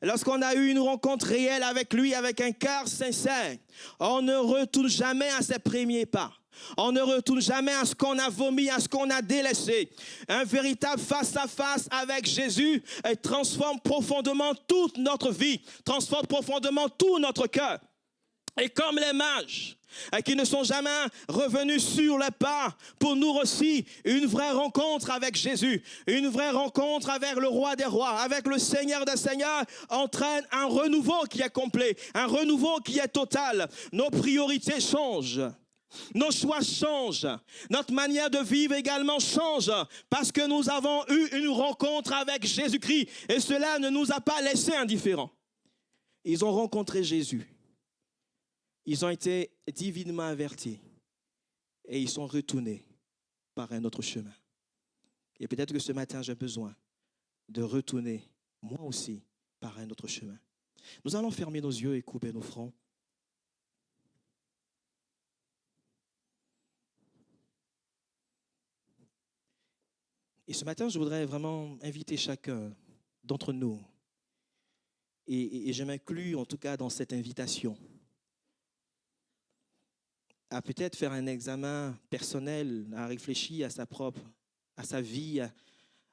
lorsqu'on a eu une rencontre réelle avec lui, avec un cœur sincère, on ne retourne jamais à ses premiers pas. On ne retourne jamais à ce qu'on a vomi, à ce qu'on a délaissé. Un véritable face-à-face avec Jésus transforme profondément toute notre vie, transforme profondément tout notre cœur. Et comme les mages qui ne sont jamais revenus sur les pas, pour nous aussi, une vraie rencontre avec Jésus, une vraie rencontre avec le roi des rois, avec le Seigneur des seigneurs, entraîne un renouveau qui est complet, un renouveau qui est total. Nos priorités changent. Nos choix changent, notre manière de vivre également change parce que nous avons eu une rencontre avec Jésus-Christ et cela ne nous a pas laissés indifférents. Ils ont rencontré Jésus, ils ont été divinement avertis et ils sont retournés par un autre chemin. Et peut-être que ce matin j'ai besoin de retourner moi aussi par un autre chemin. Nous allons fermer nos yeux et couper nos fronts. Et ce matin, je voudrais vraiment inviter chacun d'entre nous, et je m'inclus en tout cas dans cette invitation, à peut-être faire un examen personnel, à réfléchir à sa vie,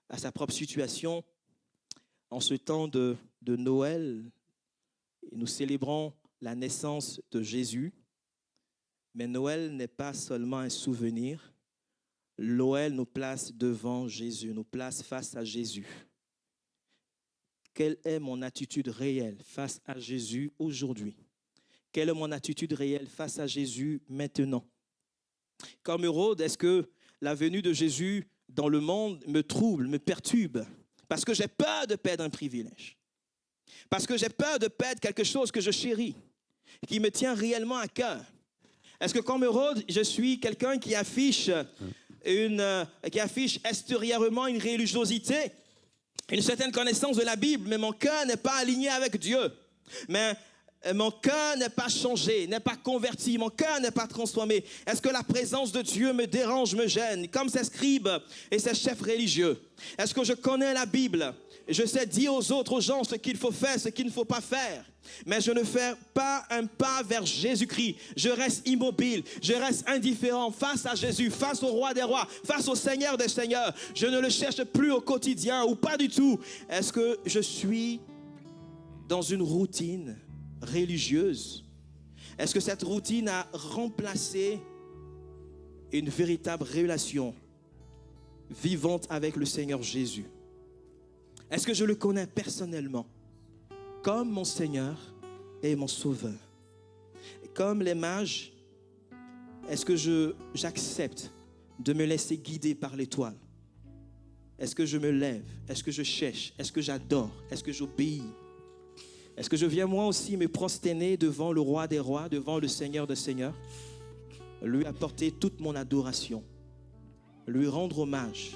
à sa propre situation. En ce temps de Noël, nous célébrons la naissance de Jésus, mais Noël n'est pas seulement un souvenir. Noël nous place devant Jésus, nous place face à Jésus. quelle est mon attitude réelle face à Jésus aujourd'hui? Quelle est mon attitude réelle face à Jésus maintenant? Comme Hérode, est-ce que la venue de Jésus dans le monde me trouble, me perturbe? Parce que j'ai peur de perdre un privilège. Parce que j'ai peur de perdre quelque chose que je chéris, qui me tient réellement à cœur. Est-ce que comme Hérode, je suis quelqu'un qui affiche extérieurement une religiosité, une certaine connaissance de la Bible, mais mon cœur n'est pas aligné avec Dieu. Mais mon cœur n'est pas changé, n'est pas converti, mon cœur n'est pas transformé. Est-ce que la présence de Dieu me dérange, me gêne, comme ces scribes et ces chefs religieux? Est-ce que je connais la Bible? Je sais dire aux autres, aux gens, ce qu'il faut faire, ce qu'il ne faut pas faire. Mais je ne fais pas un pas vers Jésus-Christ. Je reste immobile, je reste indifférent face à Jésus, face au roi des rois, face au Seigneur des seigneurs. Je ne le cherche plus au quotidien ou pas du tout. Est-ce que je suis dans une routine religieuse? Est-ce que cette routine a remplacé une véritable relation vivante avec le Seigneur Jésus? Est-ce que je le connais personnellement comme mon Seigneur et mon Sauveur? Comme les mages, est-ce que j'accepte de me laisser guider par l'étoile? Est-ce que je me lève? Est-ce que je cherche? Est-ce que j'adore? Est-ce que j'obéis? Est-ce que je viens moi aussi me prosterner devant le roi des rois, devant le Seigneur des seigneurs, lui apporter toute mon adoration, lui rendre hommage,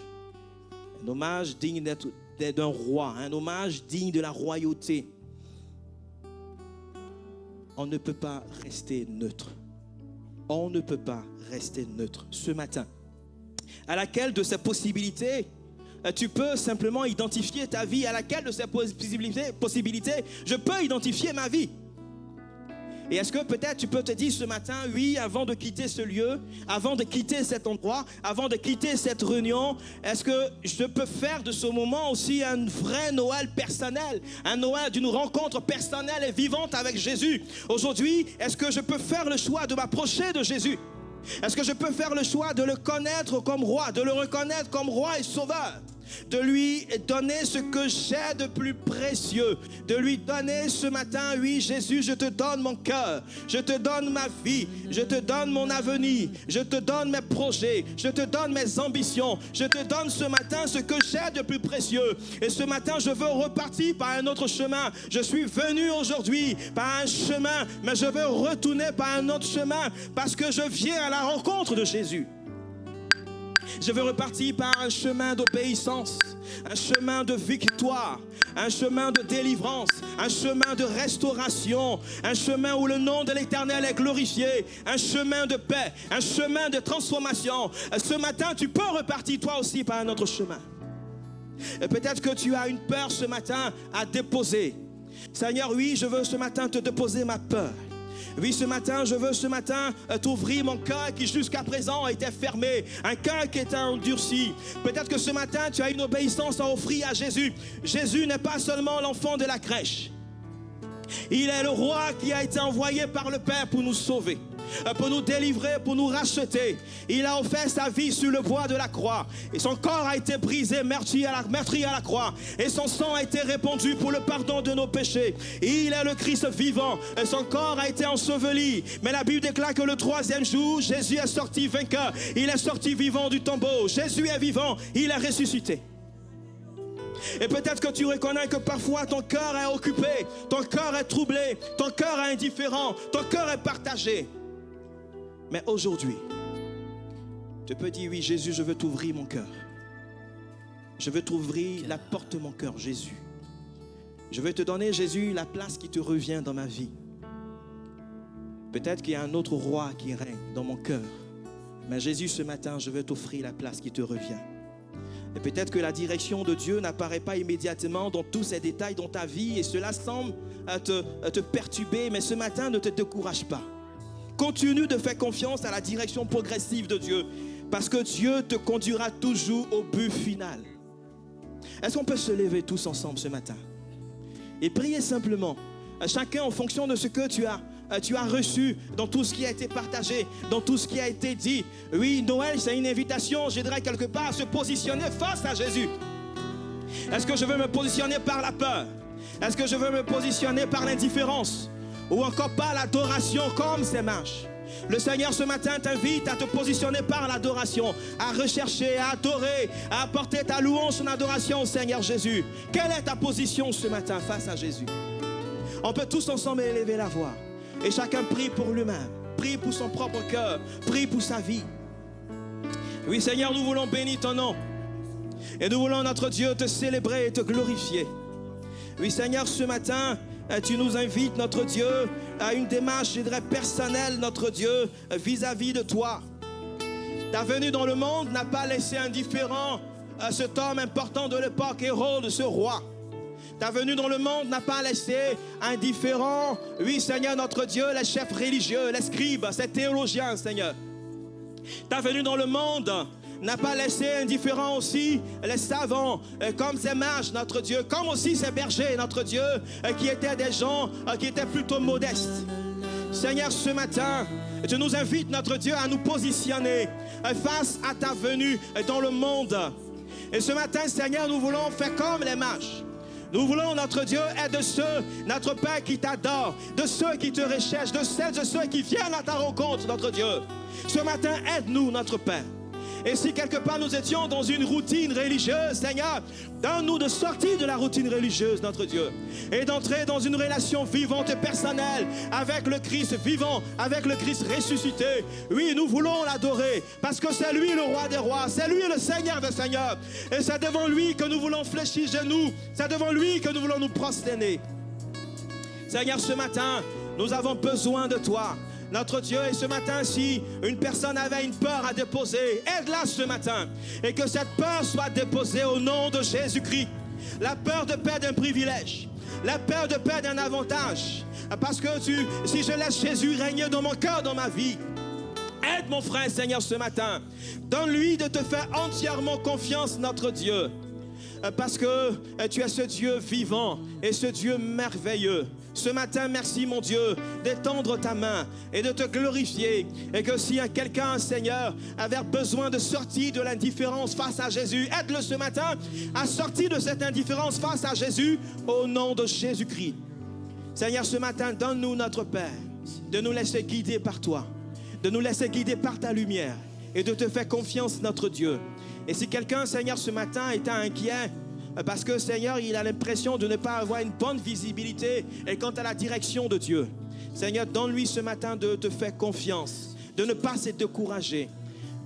un hommage digne d'un roi, un hommage digne de la royauté? On ne peut pas rester neutre. On ne peut pas rester neutre ce matin. À laquelle de ces possibilités tu peux simplement identifier ta vie? À laquelle de ces possibilités je peux identifier ma vie? Et est-ce que peut-être tu peux te dire ce matin, oui, avant de quitter ce lieu, avant de quitter cet endroit, avant de quitter cette réunion, est-ce que je peux faire de ce moment aussi un vrai Noël personnel, un Noël d'une rencontre personnelle et vivante avec Jésus? Aujourd'hui, est-ce que je peux faire le choix de m'approcher de Jésus? Est-ce que je peux faire le choix de le connaître comme roi, de le reconnaître comme roi et sauveur? De lui donner ce que j'ai de plus précieux, de lui donner ce matin, oui Jésus, je te donne mon cœur, je te donne ma vie, je te donne mon avenir, je te donne mes projets, je te donne mes ambitions, je te donne ce matin ce que j'ai de plus précieux. Et ce matin je veux repartir par un autre chemin. Je suis venu aujourd'hui par un chemin, mais je veux retourner par un autre chemin parce que je viens à la rencontre de Jésus. Je veux repartir par un chemin d'obéissance, un chemin de victoire, un chemin de délivrance, un chemin de restauration, un chemin où le nom de l'Éternel est glorifié, un chemin de paix, un chemin de transformation. Ce matin, tu peux repartir toi aussi par un autre chemin. Et peut-être que tu as une peur ce matin à déposer. Seigneur, oui, je veux ce matin te déposer ma peur. Oui, ce matin, je veux ce matin t'ouvrir mon cœur qui jusqu'à présent était fermé, un cœur qui était endurci. Peut-être que ce matin, tu as une obéissance à offrir à Jésus. Jésus n'est pas seulement l'enfant de la crèche. Il est le roi qui a été envoyé par le Père pour nous sauver, pour nous délivrer, pour nous racheter. Il a offert sa vie sur le bois de la croix. Et son corps a été brisé, meurtri à la croix. Et son sang a été répandu pour le pardon de nos péchés. Il est le Christ vivant. Et son corps a été enseveli. Mais la Bible déclare que le 3e jour, Jésus est sorti vainqueur. Il est sorti vivant du tombeau. Jésus est vivant. Il est ressuscité. Et peut-être que tu reconnais que parfois ton cœur est occupé, ton cœur est troublé, ton cœur est indifférent, ton cœur est partagé. Mais aujourd'hui, tu peux dire, oui Jésus, je veux t'ouvrir mon cœur. Je veux t'ouvrir la porte de mon cœur, Jésus. Je veux te donner, Jésus, la place qui te revient dans ma vie. Peut-être qu'il y a un autre roi qui règne dans mon cœur. Mais Jésus, ce matin, je veux t'offrir la place qui te revient. Et peut-être que la direction de Dieu n'apparaît pas immédiatement dans tous ces détails dans ta vie et cela semble te perturber, mais ce matin, ne te décourage pas. Continue de faire confiance à la direction progressive de Dieu parce que Dieu te conduira toujours au but final. Est-ce qu'on peut se lever tous ensemble ce matin et prier simplement, chacun en fonction de ce que tu as reçu dans tout ce qui a été partagé, dans tout ce qui a été dit. Oui, Noël, c'est une invitation, je dirais quelque part, à se positionner face à Jésus. Est-ce que je veux me positionner par la peur? Est-ce que je veux me positionner par l'indifférence ou encore par l'adoration comme ces marches? Le Seigneur ce matin t'invite à te positionner par l'adoration, à rechercher, à adorer, à apporter ta louange, son adoration au Seigneur Jésus. Quelle est ta position ce matin face à Jésus? On peut tous ensemble élever la voix et chacun prie pour lui-même, prie pour son propre cœur, prie pour sa vie. Oui Seigneur, nous voulons bénir ton nom et nous voulons notre Dieu te célébrer et te glorifier. Oui Seigneur, ce matin tu nous invites, notre Dieu, à une démarche, je dirais, personnelle, notre Dieu, vis-à-vis de toi. Ta venue dans le monde n'a pas laissé indifférent cet homme important de l'époque, Hérode, ce roi. Ta venue dans le monde n'a pas laissé indifférent, oui Seigneur, notre Dieu, les chefs religieux, les scribes, ces théologiens, Seigneur. Ta venue dans le monde n'a pas laissé indifférent aussi les savants, comme ces mages, notre Dieu, comme aussi ces bergers, notre Dieu, qui étaient des gens qui étaient plutôt modestes. Seigneur, ce matin, tu nous invites, notre Dieu, à nous positionner face à ta venue dans le monde. Et ce matin, Seigneur, nous voulons faire comme les mages. Nous voulons, notre Dieu, être de ceux, notre Père, qui t'adore, de ceux qui te recherchent, de celles et ceux qui viennent à ta rencontre, notre Dieu. Ce matin, aide-nous, notre Père. Et si quelque part nous étions dans une routine religieuse, Seigneur, donne-nous de sortir de la routine religieuse, notre Dieu, et d'entrer dans une relation vivante et personnelle avec le Christ vivant, avec le Christ ressuscité. Oui, nous voulons l'adorer parce que c'est lui le roi des rois, c'est lui le Seigneur des seigneurs. Et c'est devant lui que nous voulons fléchir genoux, c'est devant lui que nous voulons nous prosterner. Seigneur, ce matin, nous avons besoin de toi. Notre Dieu, et ce matin, si une personne avait une peur à déposer, aide-la ce matin. Et que cette peur soit déposée au nom de Jésus-Christ. La peur de perdre un privilège. La peur de perdre un avantage. Parce que si je laisse Jésus régner dans mon cœur, dans ma vie, aide mon frère, Seigneur, ce matin. Donne-lui de te faire entièrement confiance, notre Dieu. Parce que tu es ce Dieu vivant et ce Dieu merveilleux. Ce matin, merci mon Dieu d'étendre ta main et de te glorifier. Et que si quelqu'un, Seigneur, avait besoin de sortir de l'indifférence face à Jésus, aide-le ce matin à sortir de cette indifférence face à Jésus au nom de Jésus-Christ. Seigneur, ce matin, donne-nous, notre Père, de nous laisser guider par toi, de nous laisser guider par ta lumière et de te faire confiance, notre Dieu. Et si quelqu'un, Seigneur, ce matin est inquiet, parce que, Seigneur, il a l'impression de ne pas avoir une bonne visibilité et quant à la direction de Dieu, Seigneur, donne-lui ce matin de te faire confiance, de ne pas se décourager.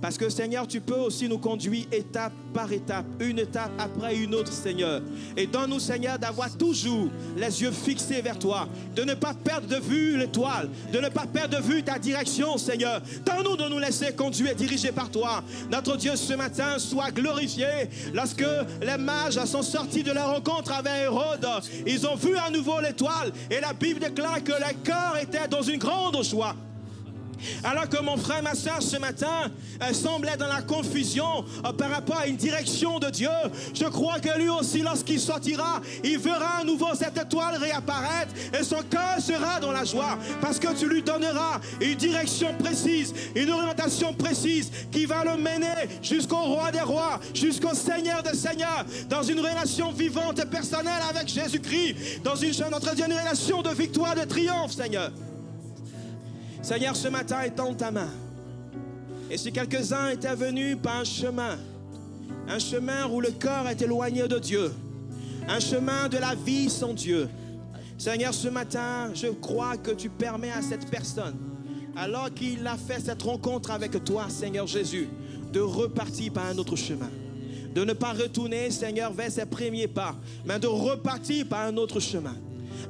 Parce que, Seigneur, tu peux aussi nous conduire étape par étape, une étape après une autre, Seigneur. Et donne-nous, Seigneur, d'avoir toujours les yeux fixés vers toi, de ne pas perdre de vue l'étoile, de ne pas perdre de vue ta direction, Seigneur. Donne-nous de nous laisser conduire et diriger par toi. Notre Dieu, ce matin, soit glorifié. Lorsque les mages sont sortis de leur rencontre avec Hérode, ils ont vu à nouveau l'étoile. Et la Bible déclare que les cœurs étaient dans une grande joie. Alors que mon frère, ma soeur, ce matin, semblait dans la confusion par rapport à une direction de Dieu, je crois que lui aussi, lorsqu'il sortira, il verra à nouveau cette étoile réapparaître et son cœur sera dans la joie parce que tu lui donneras une direction précise, une orientation précise qui va le mener jusqu'au roi des rois, jusqu'au Seigneur des seigneurs, dans une relation vivante et personnelle avec Jésus-Christ, dans une relation de victoire, de triomphe, Seigneur. Seigneur, ce matin, étends ta main. Et si quelques-uns étaient venus par un chemin où le cœur est éloigné de Dieu, un chemin de la vie sans Dieu, Seigneur, ce matin, je crois que tu permets à cette personne, alors qu'il a fait cette rencontre avec toi, Seigneur Jésus, de repartir par un autre chemin. De ne pas retourner, Seigneur, vers ses premiers pas, mais de repartir par un autre chemin.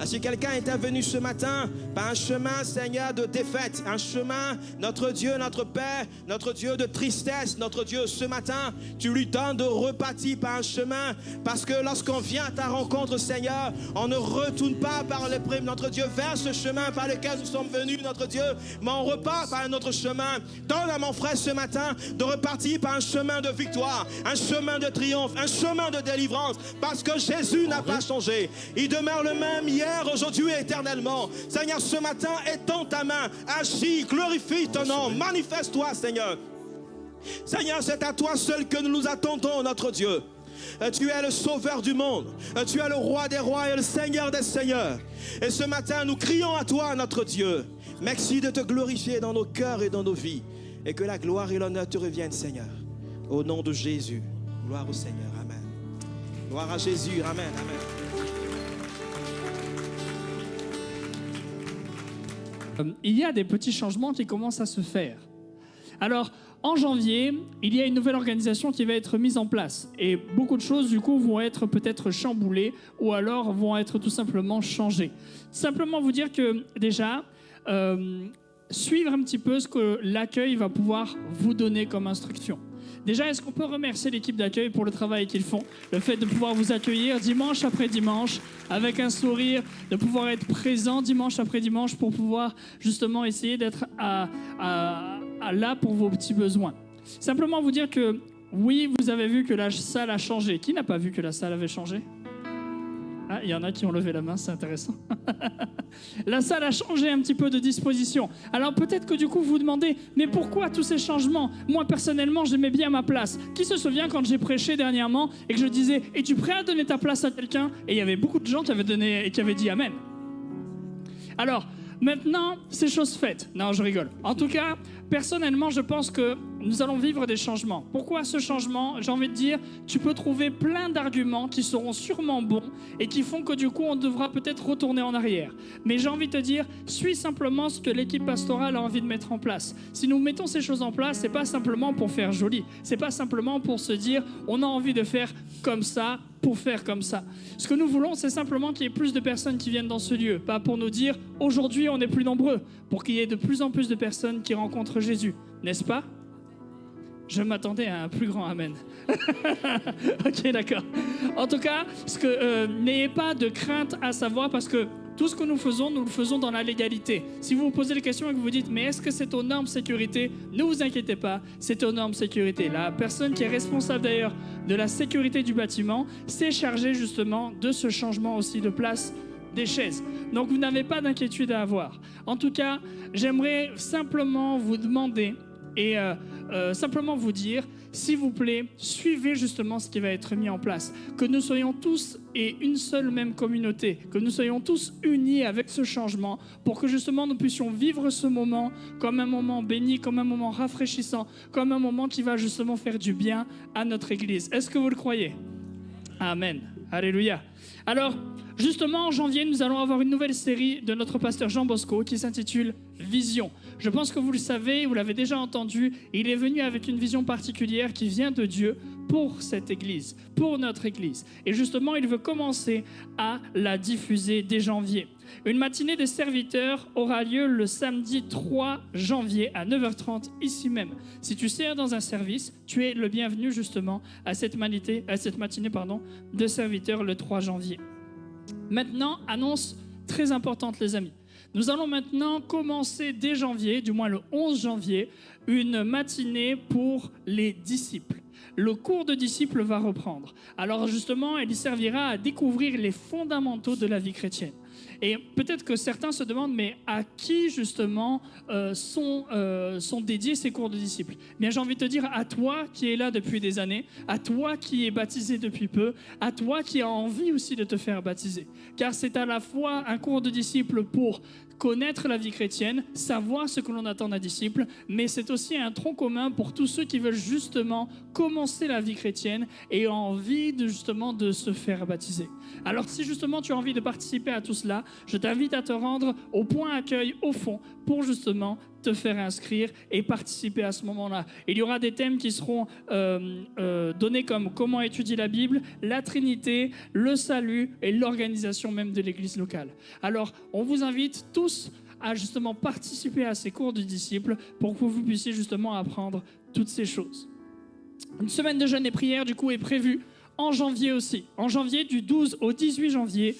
Si quelqu'un était venu ce matin par un chemin, Seigneur, de défaite, un chemin, notre Dieu, notre Père, notre Dieu de tristesse, notre Dieu, ce matin, tu lui donnes de repartir par un chemin, parce que lorsqu'on vient à ta rencontre, Seigneur, on ne retourne pas par le prime, notre Dieu, vers ce chemin par lequel nous sommes venus, notre Dieu, mais on repart par un autre chemin. Donne à mon frère ce matin de repartir par un chemin de victoire, un chemin de triomphe, un chemin de délivrance, parce que Jésus n'a pas changé. Il demeure le même hier, aujourd'hui et éternellement. Seigneur, ce matin, étends ta main, agis, glorifie ton nom, manifeste-toi, Seigneur. Seigneur, c'est à toi seul que nous nous attendons, notre Dieu. Tu es le sauveur du monde. Tu es le roi des rois et le seigneur des seigneurs. Et ce matin, nous crions à toi, notre Dieu. Merci de te glorifier dans nos cœurs et dans nos vies. Et que la gloire et l'honneur te reviennent, Seigneur. Au nom de Jésus. Gloire au Seigneur. Amen. Gloire à Jésus. Amen. Amen. Il y a des petits changements qui commencent à se faire. Alors, en janvier, il y a une nouvelle organisation qui va être mise en place. Et beaucoup de choses, du coup, vont être peut-être chamboulées ou alors vont être tout simplement changées. Simplement vous dire que, déjà, suivre un petit peu ce que l'accueil va pouvoir vous donner comme instruction. Déjà, est-ce qu'on peut remercier l'équipe d'accueil pour le travail qu'ils font? Le fait de pouvoir vous accueillir dimanche après dimanche, avec un sourire, de pouvoir être présent dimanche après dimanche pour pouvoir justement essayer d'être là pour vos petits besoins. Simplement vous dire que oui, vous avez vu que la salle a changé. Qui n'a pas vu que la salle avait changé? Ah, il y en a qui ont levé la main, c'est intéressant. La salle a changé un petit peu de disposition. Alors peut-être que du coup vous vous demandez, mais pourquoi tous ces changements? Moi personnellement, j'aimais bien ma place. Qui se souvient quand j'ai prêché dernièrement et que je disais, es-tu prêt à donner ta place à quelqu'un? Et il y avait beaucoup de gens qui avaient dit Amen. Alors, maintenant, c'est chose faite. Non, je rigole. En tout cas, personnellement, je pense que nous allons vivre des changements. Pourquoi ce changement? J'ai envie de dire, tu peux trouver plein d'arguments qui seront sûrement bons et qui font que du coup, on devra peut-être retourner en arrière. Mais j'ai envie de te dire, suis simplement ce que l'équipe pastorale a envie de mettre en place. Si nous mettons ces choses en place, c'est pas simplement pour faire joli. C'est pas simplement pour se dire, on a envie de faire comme ça, pour faire comme ça. Ce que nous voulons, c'est simplement qu'il y ait plus de personnes qui viennent dans ce lieu. Pas pour nous dire, aujourd'hui, on est plus nombreux. Pour qu'il y ait de plus en plus de personnes qui rencontrent Jésus. N'est-ce pas? Je m'attendais à un plus grand amen. Ok, d'accord. En tout cas, n'ayez pas de crainte à savoir parce que tout ce que nous le faisons dans la légalité. Si vous vous posez des questions et que vous vous dites, mais est-ce que c'est aux normes sécurité? Ne vous inquiétez pas, c'est aux normes sécurité. La personne qui est responsable d'ailleurs de la sécurité du bâtiment s'est chargée justement de ce changement aussi de place des chaises. Donc vous n'avez pas d'inquiétude à avoir. En tout cas, j'aimerais simplement vous demander et simplement vous dire, s'il vous plaît, suivez justement ce qui va être mis en place. Que nous soyons tous et une seule même communauté, que nous soyons tous unis avec ce changement pour que justement nous puissions vivre ce moment comme un moment béni, comme un moment rafraîchissant, comme un moment qui va justement faire du bien à notre Église. Est-ce que vous le croyez? Amen. Alléluia. Alors, justement, en janvier, nous allons avoir une nouvelle série de notre pasteur Jean Bosco qui s'intitule Vision. Je pense que vous le savez, vous l'avez déjà entendu, il est venu avec une vision particulière qui vient de Dieu pour cette Église, pour notre Église. Et justement, il veut commencer à la diffuser dès janvier. Une matinée des serviteurs aura lieu le samedi 3 janvier à 9h30 ici même. Si tu sers dans un service, tu es le bienvenu justement à cette matinée de serviteurs le 3 janvier. Maintenant, annonce très importante les amis. Nous allons maintenant commencer dès janvier, du moins le 11 janvier, une matinée pour les disciples. Le cours de disciples va reprendre. Alors justement, il servira à découvrir les fondamentaux de la vie chrétienne. Et peut-être que certains se demandent, mais à qui justement sont dédiés ces cours de disciples? Bien, j'ai envie de te dire, à toi qui es là depuis des années, à toi qui es baptisé depuis peu, à toi qui as envie aussi de te faire baptiser. Car c'est à la fois un cours de disciples pour connaître la vie chrétienne, savoir ce que l'on attend d'un disciple, mais c'est aussi un tronc commun pour tous ceux qui veulent justement commencer la vie chrétienne et ont envie de se faire baptiser. Alors si justement tu as envie de participer à tout cela, je t'invite à te rendre au point accueil au fond pour justement te faire inscrire et participer à ce moment-là. Il y aura des thèmes qui seront donnés comme comment étudier la Bible, la Trinité, le salut et l'organisation même de l'église locale. Alors, on vous invite tous à justement participer à ces cours de disciples pour que vous puissiez justement apprendre toutes ces choses. Une semaine de jeûne et prière du coup est prévue en janvier aussi. En janvier, du 12 au 18 janvier,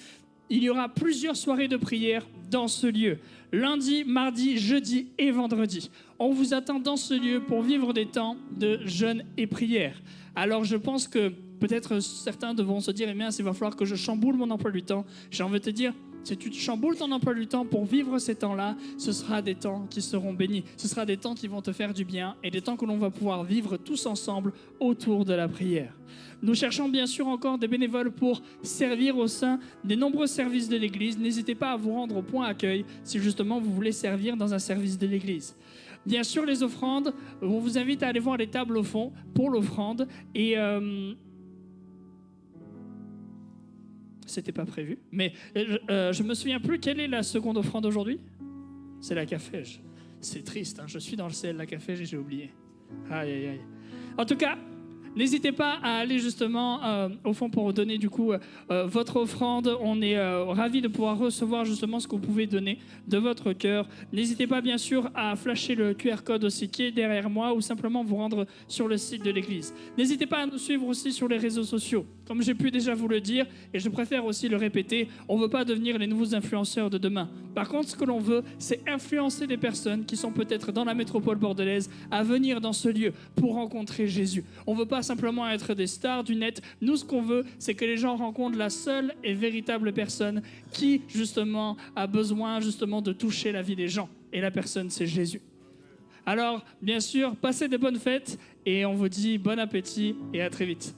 il y aura plusieurs soirées de prière dans ce lieu. Lundi, mardi, jeudi et vendredi. On vous attend dans ce lieu pour vivre des temps de jeûne et prière. Alors je pense que peut-être certains devront se dire, eh bien, il va falloir que je chamboule mon emploi du temps. J'ai envie de te dire, Si tu chamboules ton emploi du temps pour vivre ces temps-là, ce sera des temps qui seront bénis. Ce sera des temps qui vont te faire du bien et des temps que l'on va pouvoir vivre tous ensemble autour de la prière. Nous cherchons bien sûr encore des bénévoles pour servir au sein des nombreux services de l'Église. N'hésitez pas à vous rendre au point accueil si justement vous voulez servir dans un service de l'Église. Bien sûr, les offrandes, on vous invite à aller voir les tables au fond pour l'offrande. Et c'était pas prévu, mais je me souviens plus quelle est la seconde offrande aujourd'hui. C'est la cafège. C'est triste, hein, je suis dans le ciel, la cafège, et j'ai oublié. Aïe, aïe, aïe. En tout cas, n'hésitez pas à aller justement au fond pour donner du coup votre offrande. On est ravis de pouvoir recevoir justement ce que vous pouvez donner de votre cœur. N'hésitez pas bien sûr à flasher le QR code aussi qui est derrière moi ou simplement vous rendre sur le site de l'église. N'hésitez pas à nous suivre aussi sur les réseaux sociaux. Comme j'ai pu déjà vous le dire et je préfère aussi le répéter, on ne veut pas devenir les nouveaux influenceurs de demain. Par contre, ce que l'on veut, c'est influencer les personnes qui sont peut-être dans la métropole bordelaise à venir dans ce lieu pour rencontrer Jésus. On ne veut pas simplement être des stars du net. Nous, ce qu'on veut, c'est que les gens rencontrent la seule et véritable personne qui, justement, a besoin justement de toucher la vie des gens. Et la personne, c'est Jésus. Alors, bien sûr, passez de bonnes fêtes et on vous dit bon appétit et à très vite.